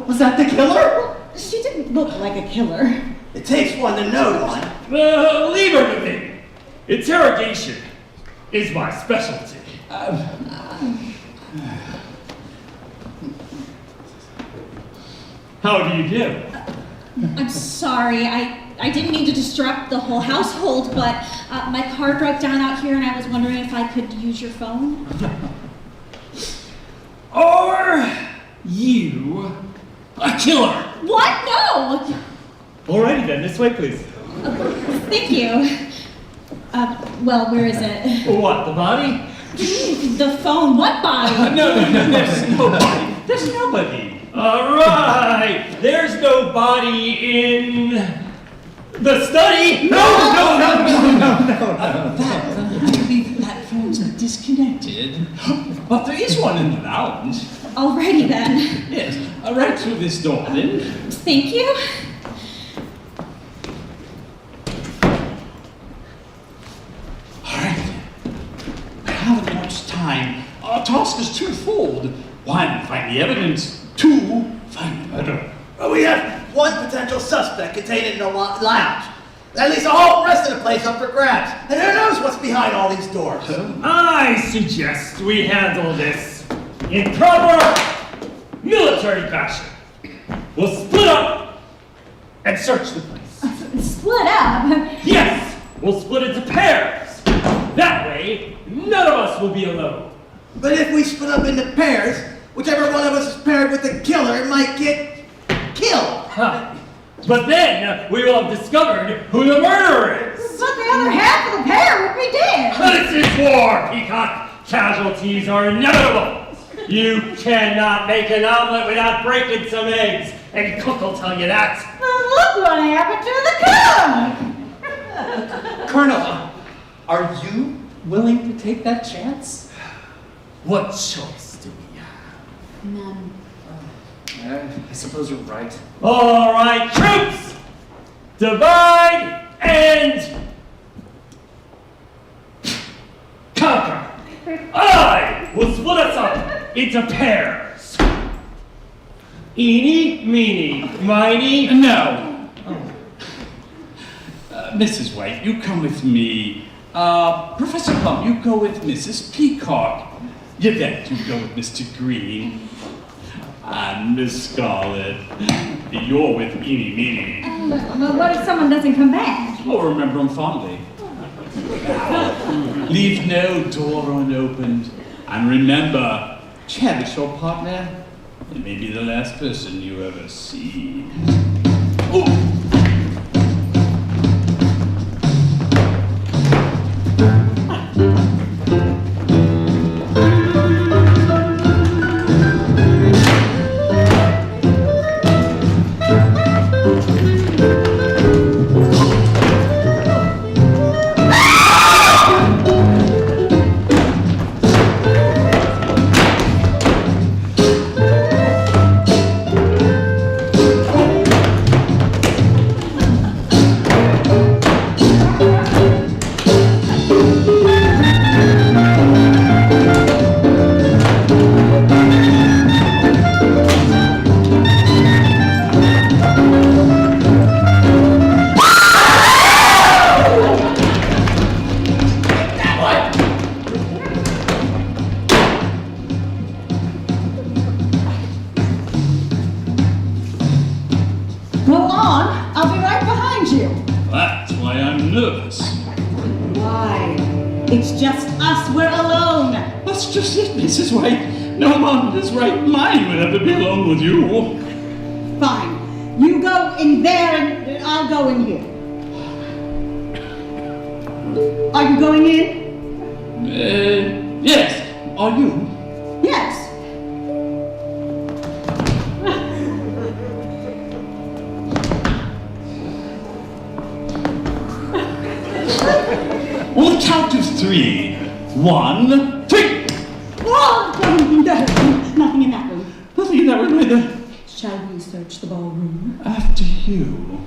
Was that the killer? She didn't look like a killer. It takes one to know one. Leave her to me. Interrogation is my specialty. How do you do? I'm sorry, I didn't mean to disrupt the whole household, but my car broke down out here and I was wondering if I could use your phone. Are you a killer? What? No! Alrighty then, this way please. Thank you. Well, where is it? What, the body? The phone, what body? No, there's nobody. There's nobody. Alright, there's no body in the study. No. I believe that phone's disconnected. But there is one in the lounge. Alrighty then. Yes, right through this door then. Thank you. Alright. We haven't much time. Our task is twofold. One, find the evidence. Two, find the murderer. Well, we have one potential suspect contained in the lounge. That leaves the whole rest of the place up for grabs. And who knows what's behind all these doors? I suggest we handle this in proper military fashion. We'll split up and search the place. Split up? Yes, we'll split into pairs. That way, none of us will be alone. But if we split up into pairs, whichever one of us is paired with the killer might get killed. Huh. But then we will have discovered who the murderer is. But the other half of the pair would be dead. This is war, Peacock. Casualties are inevitable. You cannot make an omelet without breaking some eggs. And Cook will tell you that. Well, look what happened to the cook. Colonel, are you willing to take that chance? What choice do we have? None. I suppose you're right. All right, troops! Divide and conquer. I will split us up into pairs. Eeny, meeny, miny. No. Mrs. White, you come with me. Professor Plum, you go with Mrs. Peacock. Yvette, you go with Mr. Green. And Miss Scarlet, you're with Eeny Meeny. Well, what if someone doesn't come back? Oh, remember them fondly. Leave no door unopened. And remember, cherish your partner. It may be the last person you ever see. Ooh. Go on, I'll be right behind you. That's why I'm nervous. Why? It's just us, we're alone. That's just it, Mrs. White. No one in his right mind would ever be alone with you. Fine. You go in there and I'll go in here. Are you going in? Yes. Are you? Yes. On the count of 3. 1, 3. Oh, nothing in that room. Nothing in that room either. Shall we search the ballroom? After you.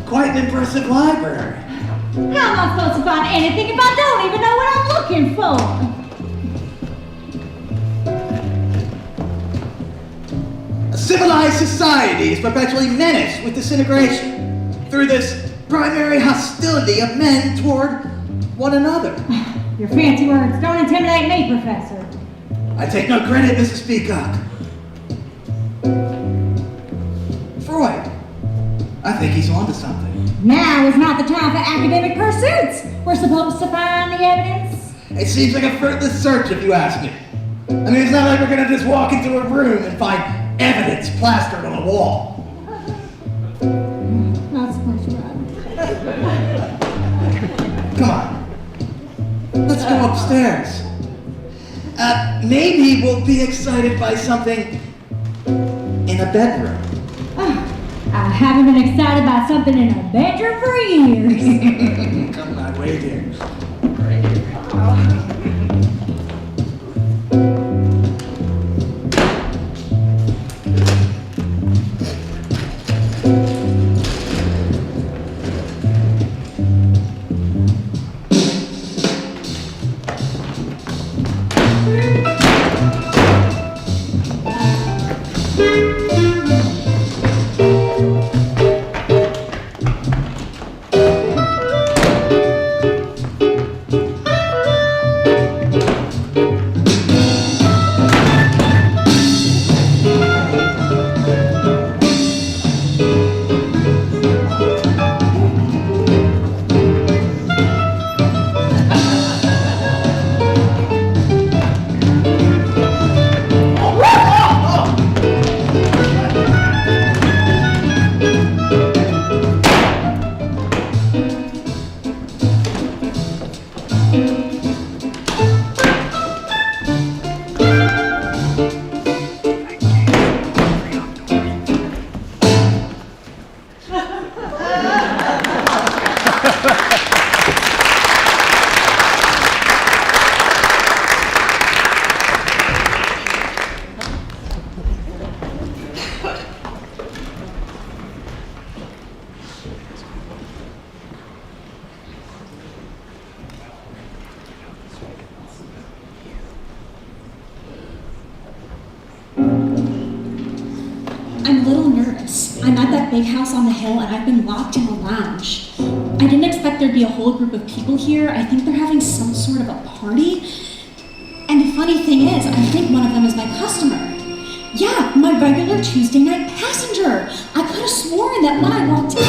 Quite an impressive library. How am I supposed to find anything if I don't even know what I'm looking for? A civilized society is perpetually menaced with disintegration through this primary hostility of men toward one another. Your fancy words don't intimidate me, Professor. I take no credit, Mrs. Peacock. Freud. I think he's onto something. Now is not the time for academic pursuits. We're supposed to find the evidence. It seems like a fruitless search, if you ask me. I mean, it's not like we're gonna just walk into a room and find evidence plastered on a wall. Not supposed to run. Come on. Let's go upstairs. Maybe we'll be excited by something in a bedroom. I haven't been excited by something in a bedroom for years. Come on, wait here. I'm a little nervous. I'm at that big house on the hill and I've been locked in a lounge. I didn't expect there'd be a whole group of people here. I think they're having some sort of a party. And the funny thing is, I think one of them is my customer. Yeah, my regular Tuesday night passenger. I could have sworn that when I walked in,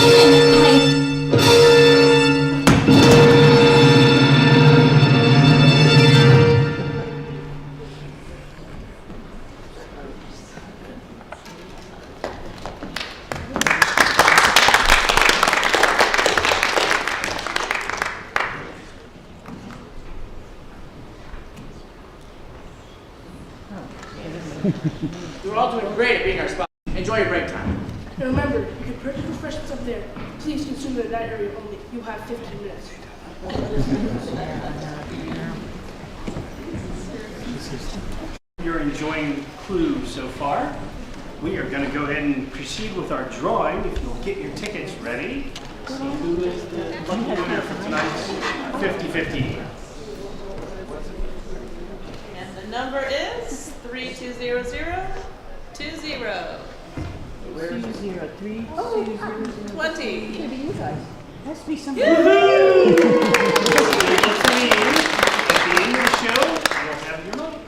You're all doing great at being our spot. Enjoy your break time. And remember, you can purchase refreshments up there. Please consume it in that area only. You have 15 minutes. You're enjoying Clue so far. We are going to go ahead and proceed with our drawing. If you'll get your tickets ready. See who is the lucky winner for tonight's 50-50. And the number is 320020. 203. 20. Could be you guys. Has to be something. At the end of the show, you'll have your money.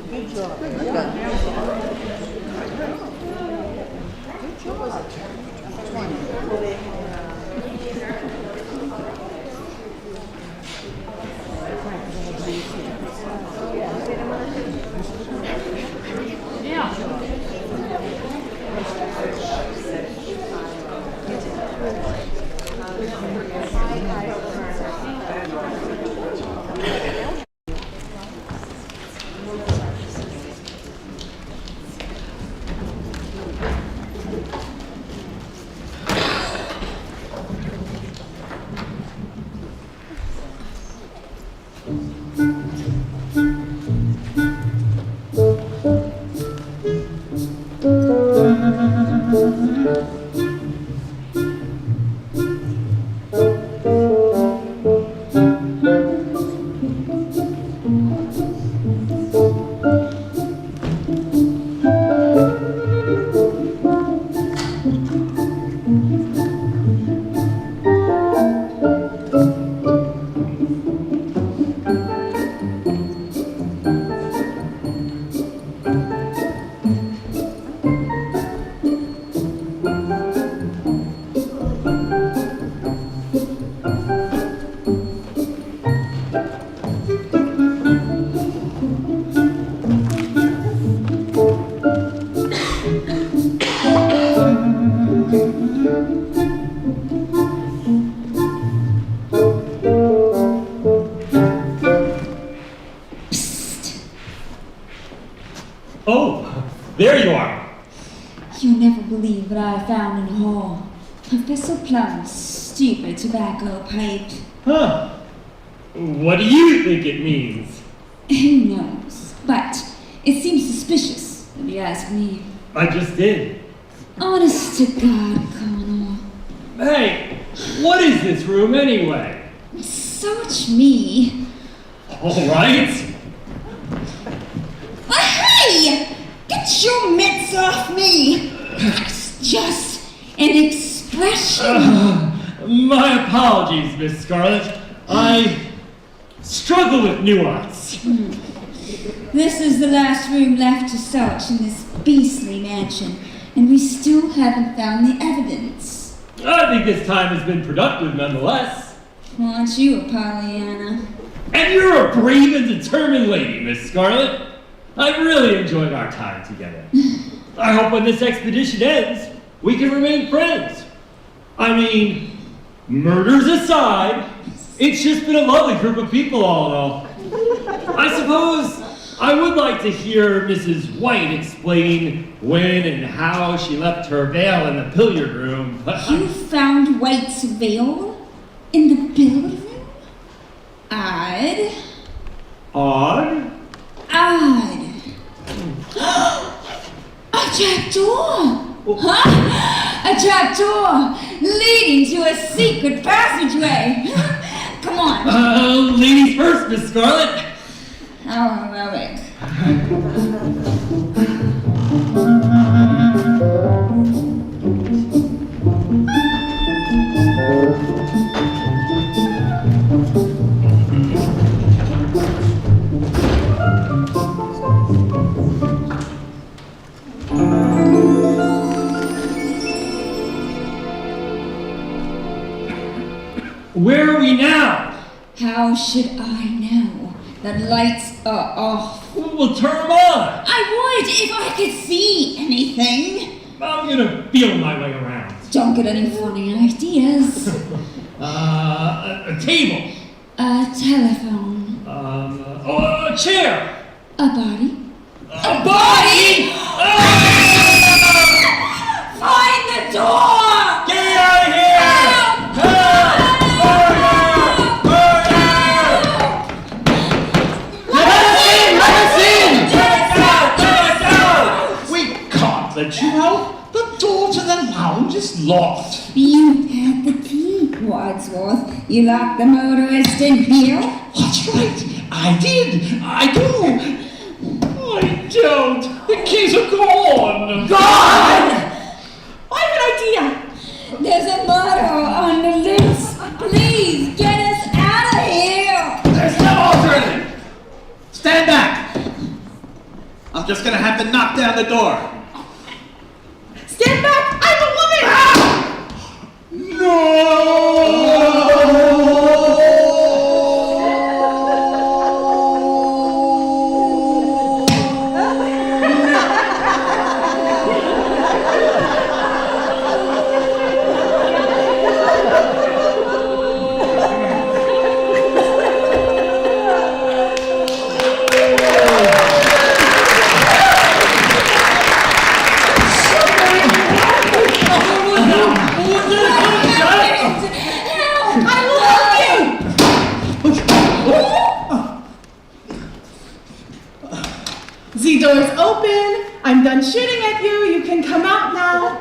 Good job. Good There you are. You'll never believe what I found in the hall. Professor Plum's stupid tobacco pipe. Huh. What do you think it means? Who knows? But it seems suspicious, if you ask me. I just did. Honest to God, Colonel. Hey, what is this room anyway? Search me. All right. Hey! Get your mitts off me! It's just an expression. My apologies, Miss Scarlet. I struggle with nuance. This is the last room left to search in this beastly mansion, and we still haven't found the evidence. I think this time has been productive nonetheless. Aren't you a Pollyanna? And you're a brave and determined lady, Miss Scarlet. I've really enjoyed our time together. I hope when this expedition ends, we can remain friends. I mean, murders aside, it's just been a lovely group of people all in all. I suppose I would like to hear Mrs. White explain when and how she left her veil in the billiard room. But You found White's veil in the billiard room? Odd. Odd? Odd. A trap door! Huh? A trap door leading to a secret passageway. Come on. Ladies first, Miss Scarlet. How heroic. Where are we now? How should I know? The lights are off. We'll turn them on. I would if I could see anything. I'm gonna feel my way around. Don't get any funny ideas. A table. A telephone. A chair. A body. A body? Find the door! Get me out of here! We can't let you out. The door to the lounge is locked. You had the key, Wadsworth. You locked the motorist in here? That's right. I did. I do. I don't. The keys are gone. Gone! I have an idea. There's a murderer on the loose. Please get us out of here. There's no alternative! Stand back! I'm just gonna have to knock down the door. Stand back! I'm a woman! Ah! The door's open. I'm done shooting at you. You can come out now.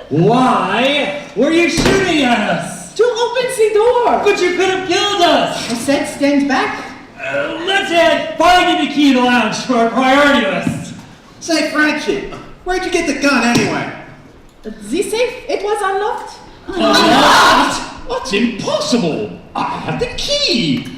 Why were you shooting at us? To open the door. But you could have killed us. I said stand back. Let's add finding the key to the lounge to our priority list. Say, Frenchie, where'd you get the gun anyway? The safe, it was unlocked. Unlocked? That's impossible. I have the key.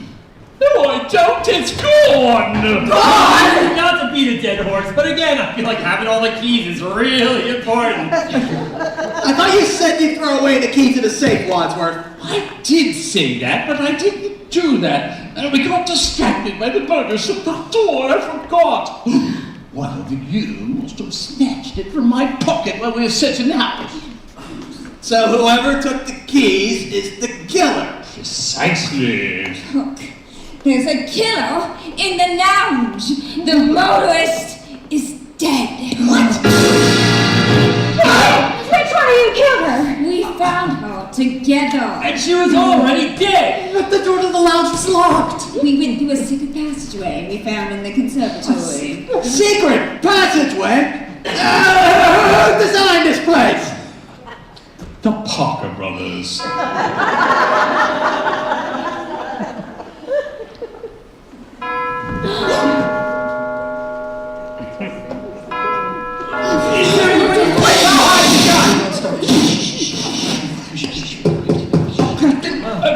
No, I don't. It's gone. Gone? Not to beat a dead horse, but again, I feel like having all the keys is really important. I thought you said you'd throw away the key to the safe, Wadsworth. I did say that, but I didn't do that. We got distracted by the murders at the door. I forgot. One of you must have snatched it from my pocket while we were setting out. So whoever took the keys is the killer. Precisely. Look, there's a killer in the lounge. The motorist is dead. What? Which one of you killed her? We found her together. And she was already dead. But the door to the lounge was locked. We went through a secret passageway we found in the conservatory. Secret passageway? Who designed this place? The Parker Brothers.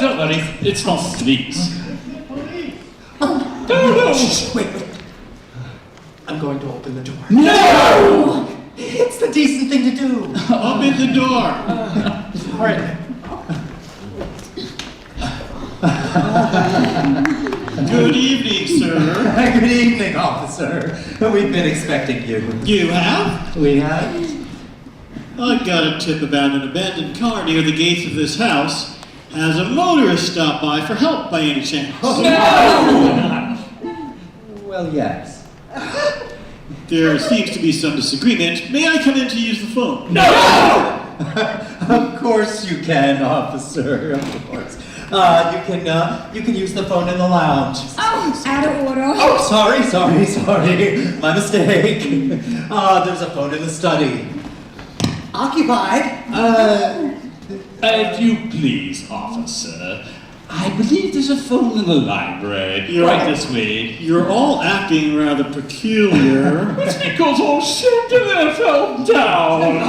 Don't worry, it's not the police. Oh, no. Wait. I'm going to open the door. No! It's the decent thing to do. Open the door. All right. Good evening, sir. Good evening, officer. We've been expecting you. You have? We have. I got a tip about an abandoned car near the gates of this house. Has a motorist stopped by for help by any chance? Well, yes. There seems to be some disagreement. May I come in to use the phone? No! Of course you can, officer. Of course. You can use the phone in the lounge. Oh, out of order. Oh, sorry. My mistake. There's a phone in the study. Occupied? If you please, officer. I believe there's a phone in the library. Right this way. You're all acting rather peculiar. It's because all shit and then fell down.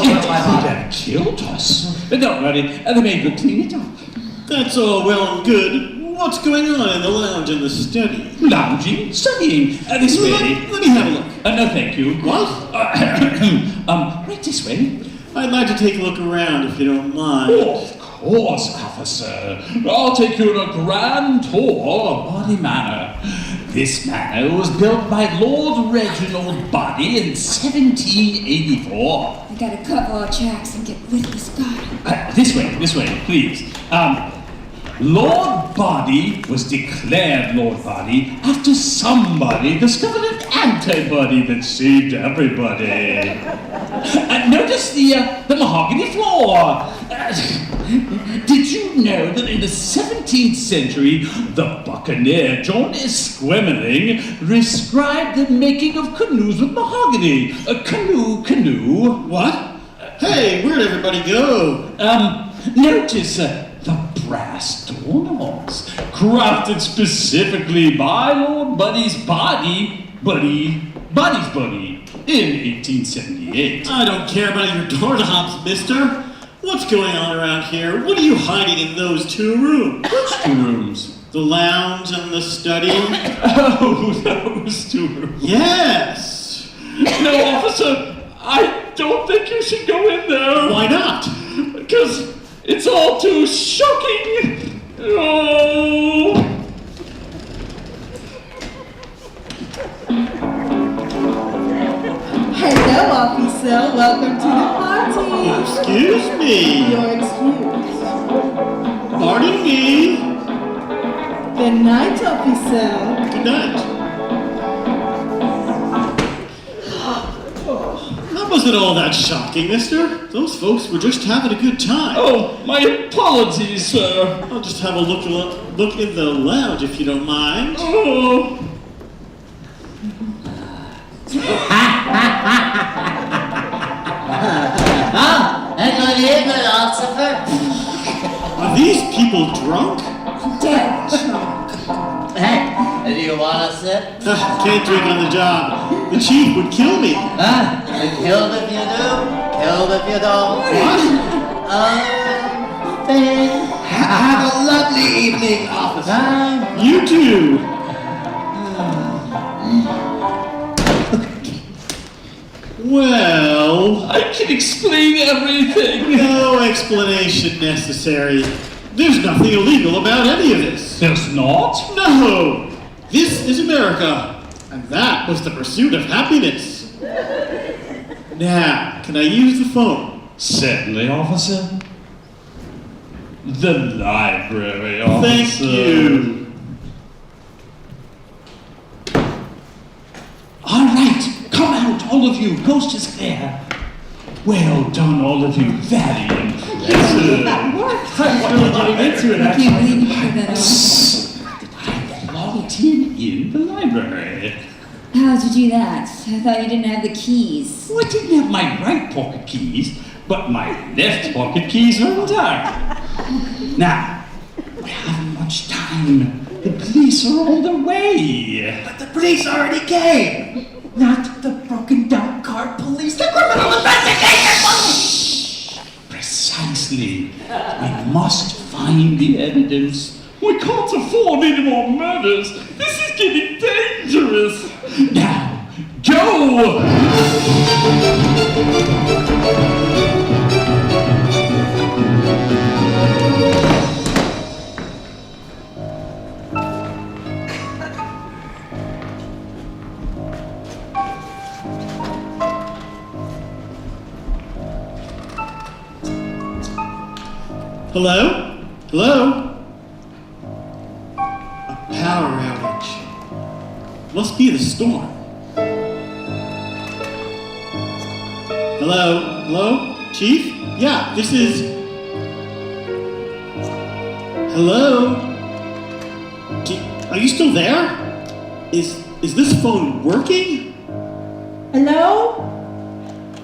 It killed us. But don't worry, the maid will clean it up. That's all well and good. What's going on in the lounge and the study? Lounging, studying. This way. Let me have a look. No, thank you. What? Right this way. I'd like to take a look around if you don't mind. Of course, officer. I'll take you on a grand tour of Body Manor. This manor was built by Lord Reginald Body in 1784. We gotta cover our tracks and get rid of this guy. This way, please. Lord Body was declared Lord Body after somebody discovered an antibody that saved everybody. Notice the mahogany floor. Did you know that in the 17th century, the buccaneer John Esquemeling described the making of canoes with mahogany? Canoe. What? Hey, where'd everybody go? Notice the brass doorknobs, crafted specifically by Lord Buddy's Body's Buddy, in 1878. I don't care about your doorknobs, mister. What's going on around here? What are you hiding in those 2 rooms? Which 2 rooms? The lounge and the study? Oh, those 2 rooms. Yes! No, officer, I don't think you should go in there. Why not? Because it's all too shocking. Oh. Hello, officer. Welcome to the party. Excuse me. You're excused. Pardon me. Good night, officer. Good night. That wasn't all that shocking, mister. Those folks were just having a good time. Oh, my apologies, sir. I'll just have a look in the lounge if you don't mind. Oh. Good evening, officer. Are these people drunk? Dead drunk. Hey, do you want to sit? Can't drink on the job. The chief would kill me. Killed if you do, killed if you don't. What? Have a lovely evening, officer. You too. Well, I can explain everything. No explanation necessary. There's nothing illegal about any of this. There's not? No! This is America, and that was the pursuit of happiness. Now, can I use the phone? Certainly, officer. The library, officer. Thank you. All right, come out, all of you. Coast is clear. Well done, all of you. Very impressive. I'm really getting into it, I actually. can't believe you pulled that off. I logged in the library. How'd you do that? I thought you didn't have the keys. Well, I didn't have my right pocket keys, but my left pocket keys are intact. Now, we haven't much time. The police are on their way. But the police already came. Not the broken down car police, the criminal investigation police! Precisely. We must find the evidence. We can't afford any more murders. This is getting dangerous. Now, go! Hello? Hello? A power outage. Must be the storm. Hello? Hello? Chief? Yeah, this is... Hello? Are you still there? Is this phone working? Hello?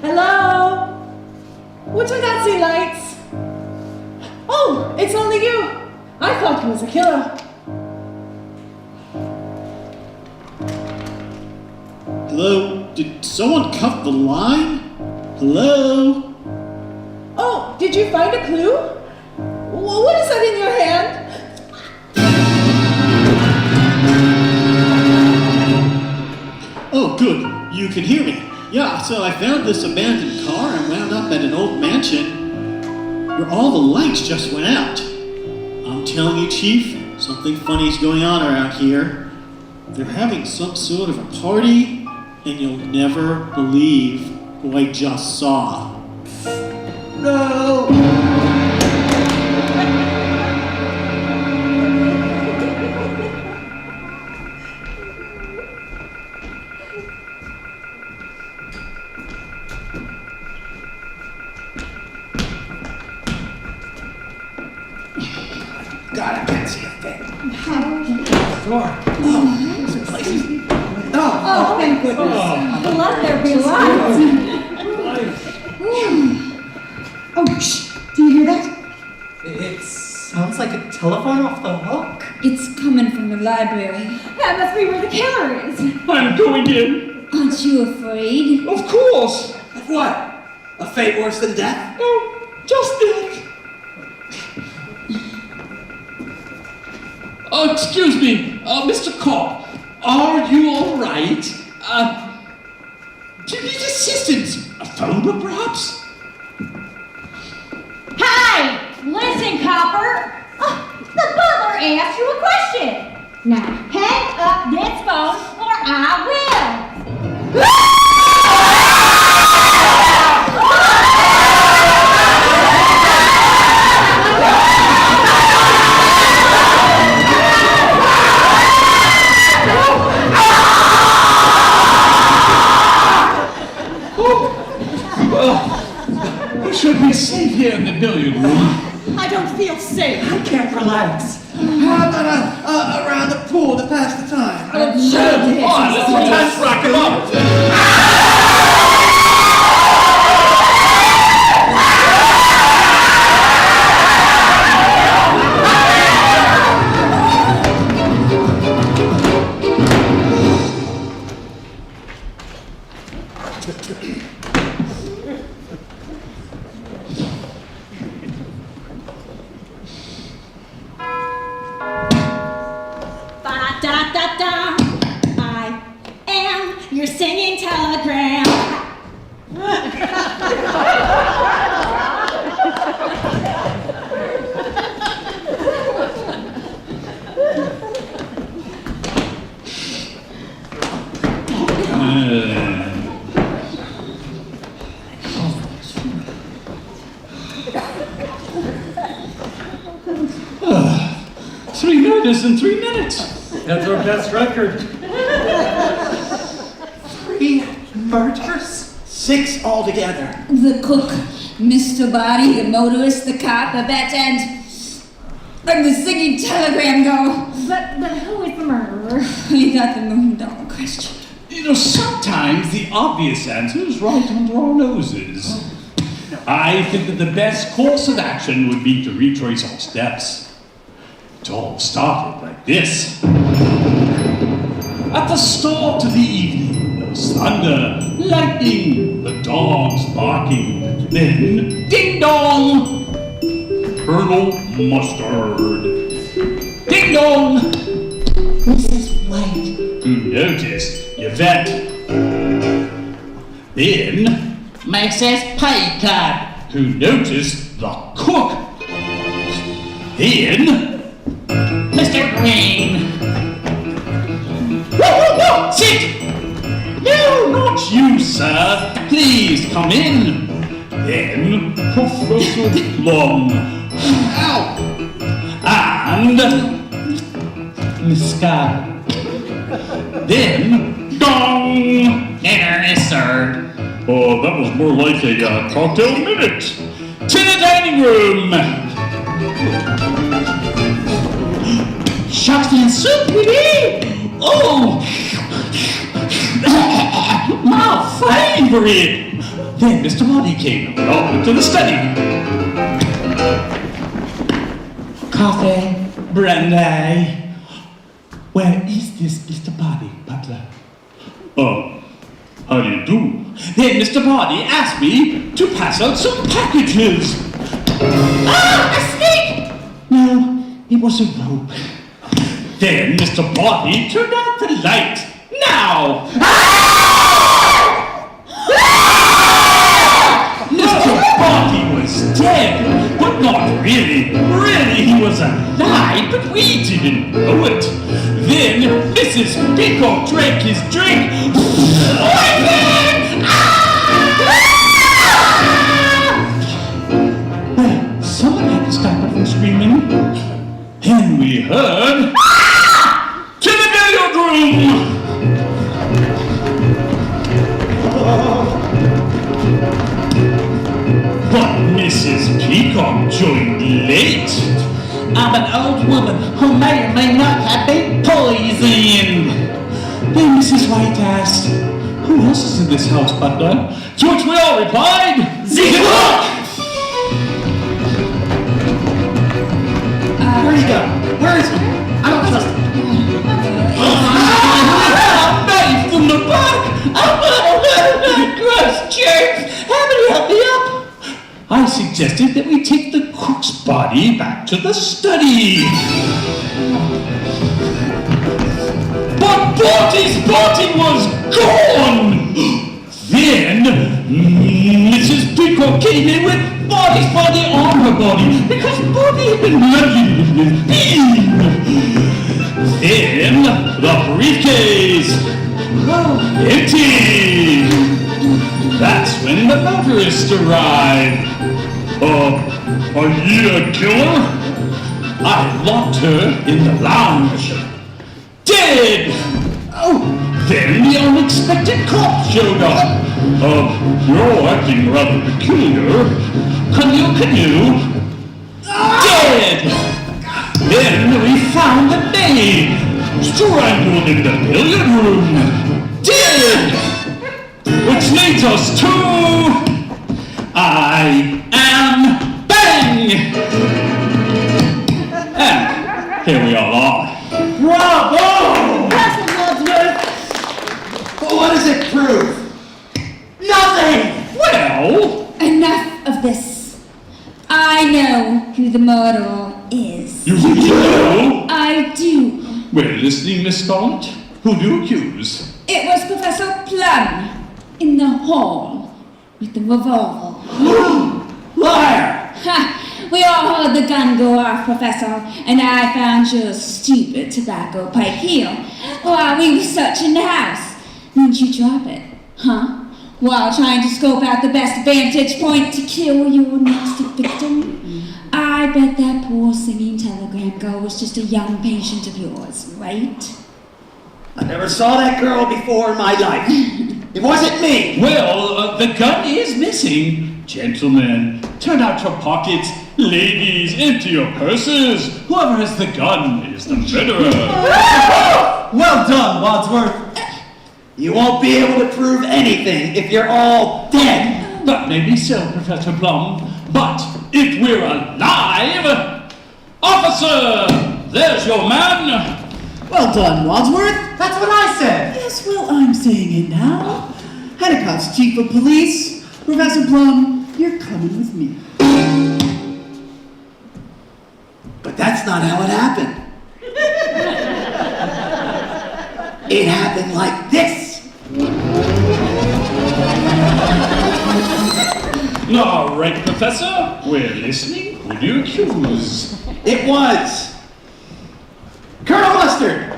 Hello? What's with that, sea lights? Oh, it's only you. I thought he was a killer. Hello? Did someone cut the line? Hello? Oh, did you find a clue? What is that in your hand? Oh, good. You can hear me. Yeah, so I found this abandoned car and wound up at an old mansion where all the lights just went out. I'm telling you, Chief, something funny's going on around here. They're having some sort of a party, and you'll never believe who I just saw. No! door. Oh, thank goodness. Let there be light. Oh, shh. Do you hear that? It sounds like a telephone off the hook. It's coming from the library. That must be where the killer is. I'm going in. Aren't you afraid? Of course. Of what? A fate worse than death? No, just death. Excuse me, Mr. Cobb. Are you all right? Do you need assistance? A phone book, perhaps? Hey! Listen, copper. The butler asked you a question. Now, hang up this phone or I will. We should be safe here in the billiard room. I don't feel safe. I can't relax. How about around the pool to pass the time? Come on, let's rack him up. Ba-da-da-da-da. I am your singing telegram. Three murders in 3 minutes. That's our best record. 3 murders? 6 altogether. The cook, Mr. Body, the motorist, the cop, the vet, and the singing telegram go. But who is the murderer? You got the $1 million question. You know, sometimes the obvious answer is right under our noses. I think that the best course of action would be to retrace our steps. It all started like this. At the start of the evening, there was thunder, lightning, the dogs barking, then ding-dong! Colonel Mustard. Ding-dong! Mrs. White. Who noticed Yvette. Then Mrs. Paycard. who noticed the cook. Then Mr. Green. no, sit! No, not you, sir. Please come in. Then Professor Plum. Ow! And Miss Scott. Then gong! Dinner is served. Oh, that was more like a cocktail minute. To the dining room. Sharks and soup, baby. Oh! My favorite! Then Mr. Body came over to the study. Coffee, brandy. Where is this Mr. Body, butler? How do you do? Then Mr. Body asked me to pass out some packages. Ah, a snake! No, it was a rope. Then Mr. Body turned out the light. Now! Mr. Body was dead, but not really. Really, he was alive, but we didn't know it. Then Mrs. Pickle drank his drink. Well, someone had to stop her from screaming. Then we heard... To the billiard room! But Mrs. Peacock joined late. of an old woman who may or may not have been poisoned. Then Mrs. White asked, "Who else is in this house, butler?" To which we all replied, "The cook!" Where'd he go? Where is he? I don't trust him. A knife from the back! Gross germs! Haven't helped me up! I suggested that we take the cook's body back to the study. But Bertie's body was gone! Then Mrs. Peacock came in with Bertie's body on her body because Bertie had been merging with Miss Bean. Then the briefcase. Empty! That's when the motorist arrived. Are you a killer? I locked her in the lounge. Dead! Oh, then the unexpected cop showed up. You're acting rather peculiar. Canoe. Dead! Then we found the maid, strangled in the billiard room. Dead! Which leads us to... I am Bang! And here we all are. Bravo! But what does it prove? Nothing! Well... Enough of this. I know who the murderer is. You do? I do. We're listening, Miss Gaunt. Who do you accuse? It was Professor Plum in the hall with the revolver. Liar! Ha! We all heard the gun go off, Professor, and I found your stupid tobacco pipe here while we were searching the house. Didn't you drop it, huh? While trying to scope out the best vantage point to kill your nasty victim? I bet that poor singing telegram girl was just a young patient of yours, right? I never saw that girl before in my life. It wasn't me. Well, the gun is missing. Gentlemen, turn out your pockets. Ladies, empty your purses. Whoever has the gun is the murderer. Well done, Wadsworth. You won't be able to prove anything if you're all dead. That may be so, Professor Plum. But if we're alive... Officer! There's your man! Well done, Wadsworth. That's what I said. Yes, well, I'm saying it now. Hennicott's chief of police. Professor Plum, you're coming with me. But that's not how it happened. It happened like this. All right, Professor. We're listening. Who do you accuse? It was Colonel Mustard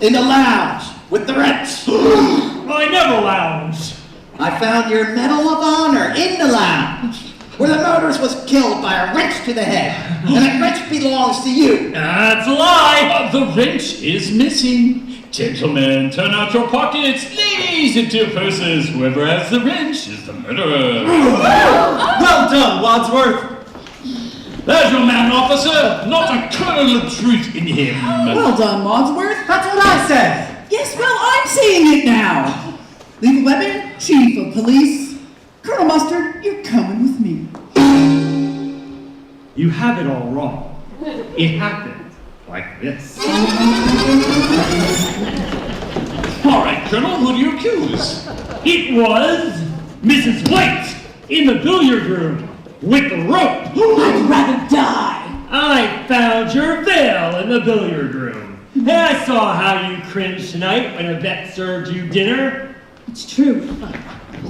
in the lounge with the wrench. I never lounged. I found your Medal of Honor in the lounge where the motorist was killed by a wrench to the head. And that wrench belongs to you. That's a lie. The wrench is missing. Gentlemen, turn out your pockets. Ladies, into your purses. Whoever has the wrench is the murderer. Well done, Wadsworth. There's your man, officer. Not a kernel of truth in him. Well done, Wadsworth. That's what I said. Yes, well, I'm saying it now. Lethal weapon, chief of police. Colonel Mustard, you're coming with me. You have it all wrong. It happened like this. All right, Colonel, who do you accuse? It was Mrs. White in the billiard room with the rope. I'd rather die. I found your veil in the billiard room. And I saw how you cringed tonight when Yvette served you dinner. It's true.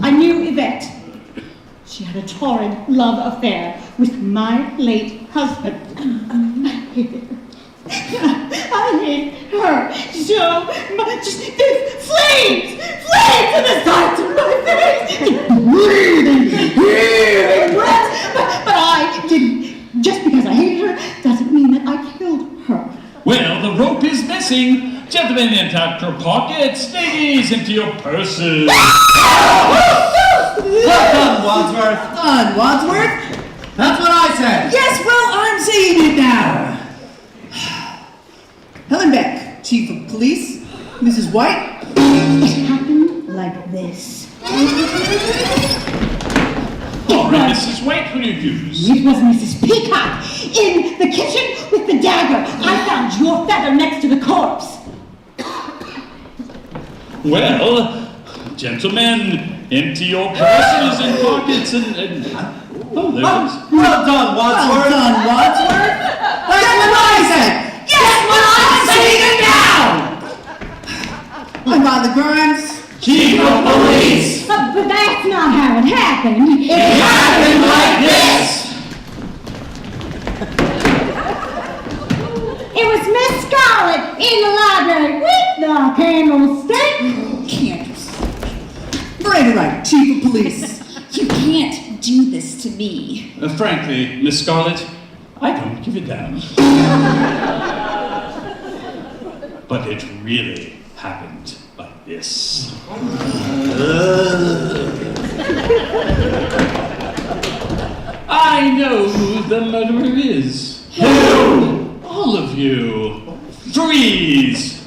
I knew Yvette. She had a torrid love affair with my late husband. I hated her. I hate her so much. Flames in the sides of my face. Breathing breath. But I didn't. Just because I hated her doesn't mean that I killed her. Well, the rope is missing. Gentlemen, empty your pockets. Ladies, into your purses. Well done, Wadsworth. Done, Wadsworth. That's what I said. Yes, well, I'm saying it now. Helen Beck, Chief of Police. Mrs. White. It happened like this. All right, Mrs. White, what do you use? It was Mrs. Peacock in the kitchen with the dagger. I found your feather next to the corpse. Well, gentlemen, empty your purses and pockets and oh, there it is. Well done, Wadsworth. Well done, Wadsworth. That's what I said. Yes, what I'm saying now. I'm on the Grimes. Chief of Police! But that's not how it happened. It happened like this! It was Miss Scarlet in the library with the candlestick. Can't. Brandon Wright, Chief of Police. You can't do this to me. Frankly, Miss Scarlet, I don't give a damn. But it really happened like this. I know who the murderer is. Who? All of you. Freeze!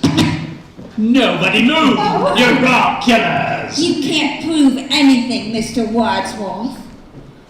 Nobody move! You're all killers! You can't prove anything, Mr. Wadsworth.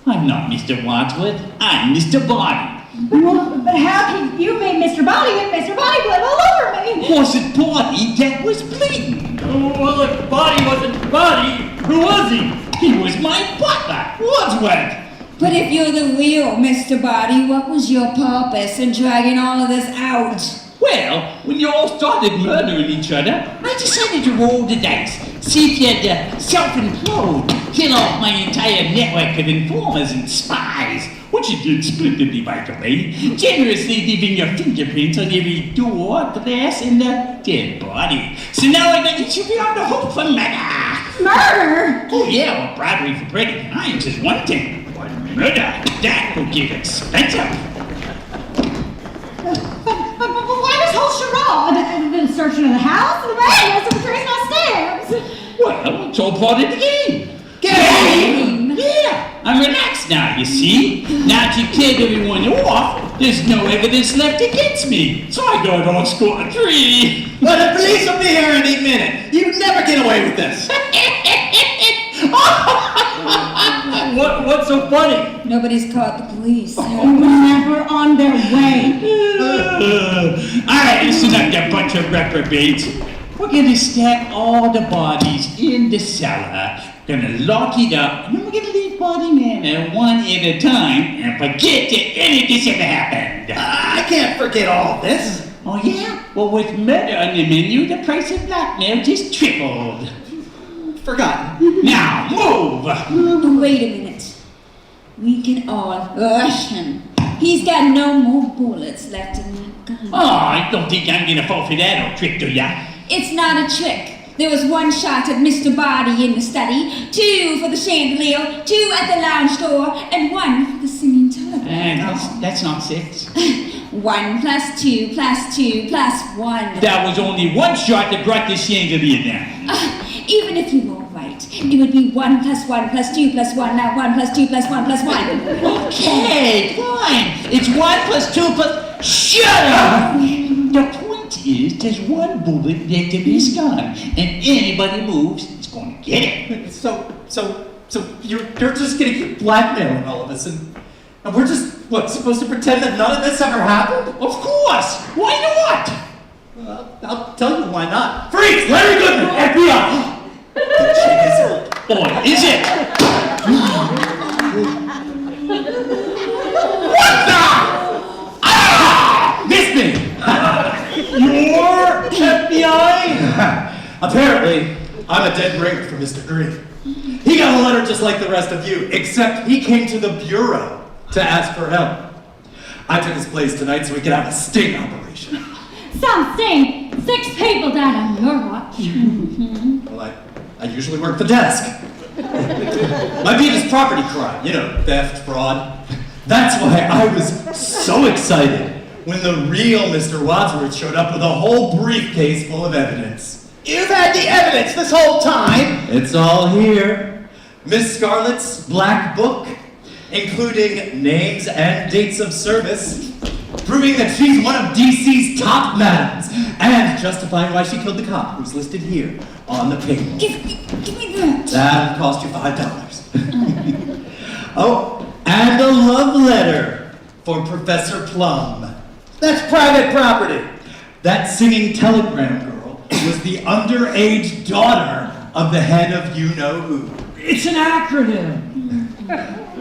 I'm not Mr. Wadsworth. I'm Mr. Body. But how can you made Mr. Body and Mr. Body bled all over me? Was it Body that was bleeding? Well, if Body wasn't Body, who was he? He was my butler, Wadsworth. But if you're the real Mr. Body, what was your purpose in dragging all of this out? Well, when you all started murdering each other, I decided to roll the dice. See if you'd self-implode, kill off my entire network of informers and spies, which you did splendidly, by the way, generously leaving your fingerprints on every door, glass, and dead body. So now I got you be on the hook for murder. Murder? Oh yeah, well, bribery for breaking crimes is one thing, but murder, that will get expensive. Why this whole charade? The searching of the house, the bag, and retracing my steps. Well, it's all part of the game. Game? Yeah, I'm relaxed now, you see. Now that you killed everyone off, there's no evidence left against me. So I got on scot-free. Well, the police will be here any minute. You'd never get away with this. What's so funny? Nobody's caught the police. They were never on their way. Alright, listen up, you bunch of reprobates. We're gonna stack all the bodies in the cellar, gonna lock it up, and then we're gonna leave Body Manor one at a time and forget that any of this ever happened. I can't forget all this. Oh yeah? Well, with murder on the menu, the price of blackmail just tripled. Forgotten. Now, move! Wait a minute. We can all rush him. He's got no more bullets left in that gun. Oh, I don't think I'm gonna fall for that old trick, do ya? It's not a trick. There was one shot at Mr. Body in the study, 2 for the chandelier, 2 at the lounge door, and 1 for the singing telephone. That's not 6. 1 plus 2 plus 2 plus 1. That was only one shot that brought the chandelier down. Even if you were right, it would be 1 plus 1 plus 2 plus 1, not 1 plus 2 plus 1 plus 1. Okay, fine. It's 1 plus 2 plus... Shut up! The point is, there's one bullet left in this gun, and anybody moves is going to get it. So you're just gonna keep blackmailing all of us, and we're just, what, supposed to pretend that none of this ever happened? Of course! Why not? I'll tell you why not. Freeze! Larry Goodman, FBI! Or is it? What the? Ah! Missed me! You're FBI? Apparently, I'm a dead ringer for Mr. Green. He got a letter just like the rest of you, except he came to the Bureau to ask for help. I took his place tonight so we could have a sting operation. Some sting. 6 people died on your watch. Well, I usually work the desk. My beat is property crime, you know, theft, fraud. That's why I was so excited when the real Mr. Wadsworth showed up with a whole briefcase full of evidence. You've had the evidence this whole time. It's all here. Miss Scarlett's black book, including names and dates of service, proving that she's one of DC's top madams, and justifying why she killed the cop who's listed here on the paper. Give me that. That'll cost you $5. Oh, and a love letter for Professor Plum. That's private property. That singing telegram girl was the underage daughter of the head of you-know-who. It's an acronym.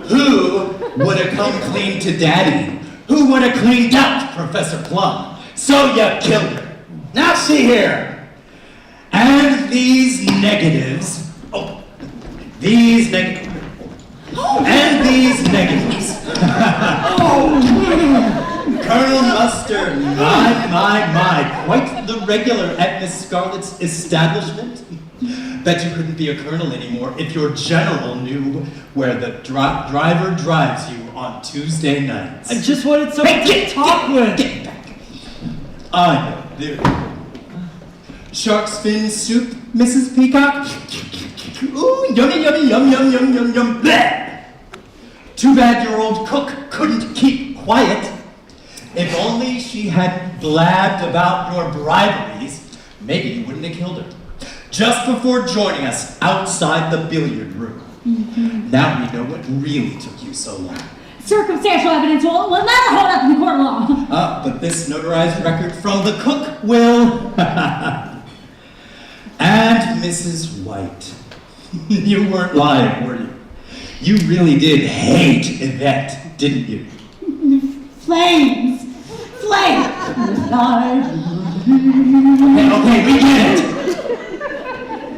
Who would have come clean to Daddy? Who would have cleaned out Professor Plum? So you killed her. Now see here. And these negatives. And these negatives. Colonel Mustard, my. Quite the regular at Miss Scarlett's establishment. Bet you couldn't be a colonel anymore if your general knew where the driver drives you on Tuesday nights. I just wanted someone to talk with. Get back. I know. There. Shark's fin soup, Mrs. Peacock. Ooh, yummy, yum, yum, yum. Bleh. Too bad your old cook couldn't keep quiet. If only she hadn't blabbed about your briberies, maybe you wouldn't have killed her. Just before joining us outside the billiard room. Now we know what really took you so long. Circumstantial evidence will never hold up in the court of law. But this notarized record from the cook will. And Mrs. White, you weren't lying, were you? You really did hate Yvette, didn't you? Flames! Okay, we get it!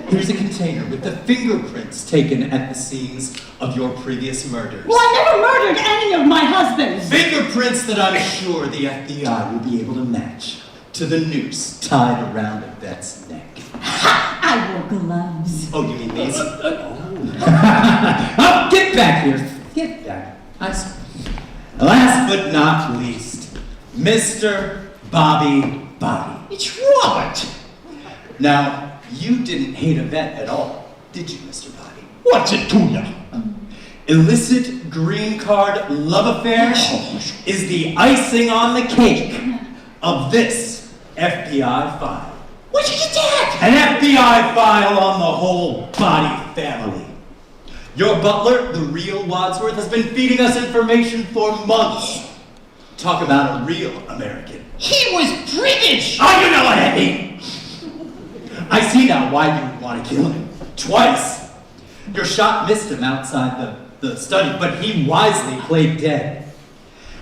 Here's a container with the fingerprints taken at the scenes of your previous murders. Well, I never murdered any of my husbands! Fingerprints that I'm sure the FBI will be able to match to the noose tied around Yvette's neck. I wore gloves. Oh, you mean these? Oh, get back here. Get back. I see. Last but not least, Mr. Bobby Body. It's Robert. Now, you didn't hate Yvette at all, did you, Mr. Body? What's it to ya? Illicit green card love affair is the icing on the cake of this FBI file. Where'd you get that? An FBI file on the whole Body family. Your butler, the real Wadsworth, has been feeding us information for months. Talk about a real American. He was British! Oh, you know what I mean! I see now why you would want to kill him. Twice. Your shot missed him outside the study, but he wisely played dead.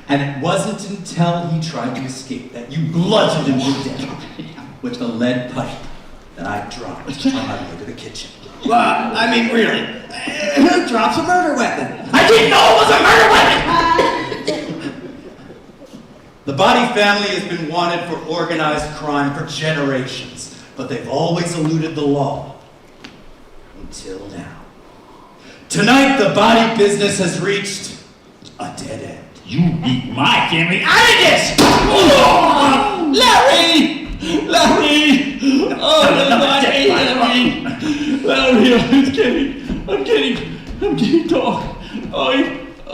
And it wasn't until he tried to escape that you bludgeoned him to death with the lead pipe that I dropped on my way to the kitchen. Well, I mean, really. Who drops a murder weapon? I didn't know it was a murder weapon! The Body family has been wanted for organized crime for generations, but they've always eluded the law. Until now. Tonight, the Body business has reached a dead end. You beat my family out of this! Oh, Larry! Larry! Oh, Larry! Larry, I'm getting dark. Oh,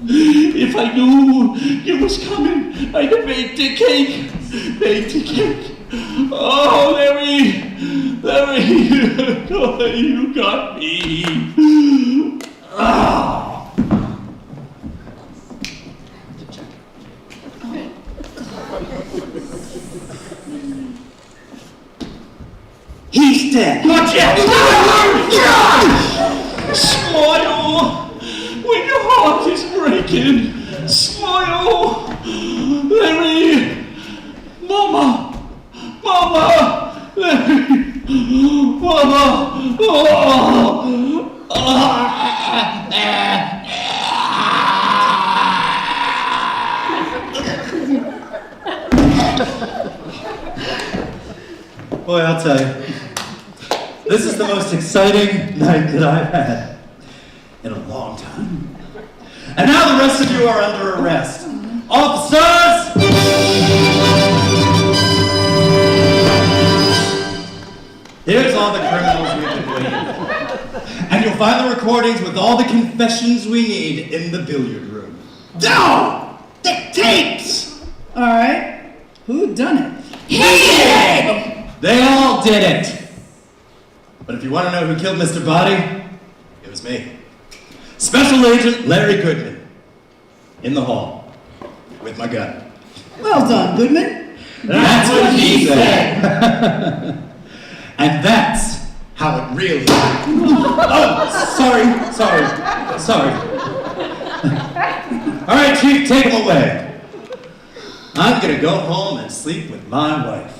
if I knew you was coming, I'd have baked a cake. Oh, Larry, oh, you got me. Oh. He's dead. Not yet. Smile when your heart is breaking. Smile, Larry. Mama, Larry, Mama. Boy, I'll tell you, this is the most exciting night that I've had in a long time. And now the rest of you are under arrest. Officers! Here's all the criminals we've been waiting for. And you'll find the recordings with all the confessions we need in the billiard room. No! The tapes! All right. Who done it? They all did it. But if you want to know who killed Mr. Body, it was me. Special Agent Larry Goodman. In the hall. With my gun. Well done, Goodman. That's what he said. And that's how it really happened. Oh, sorry. All right, Chief, take him away. I'm gonna go home and sleep with my wife.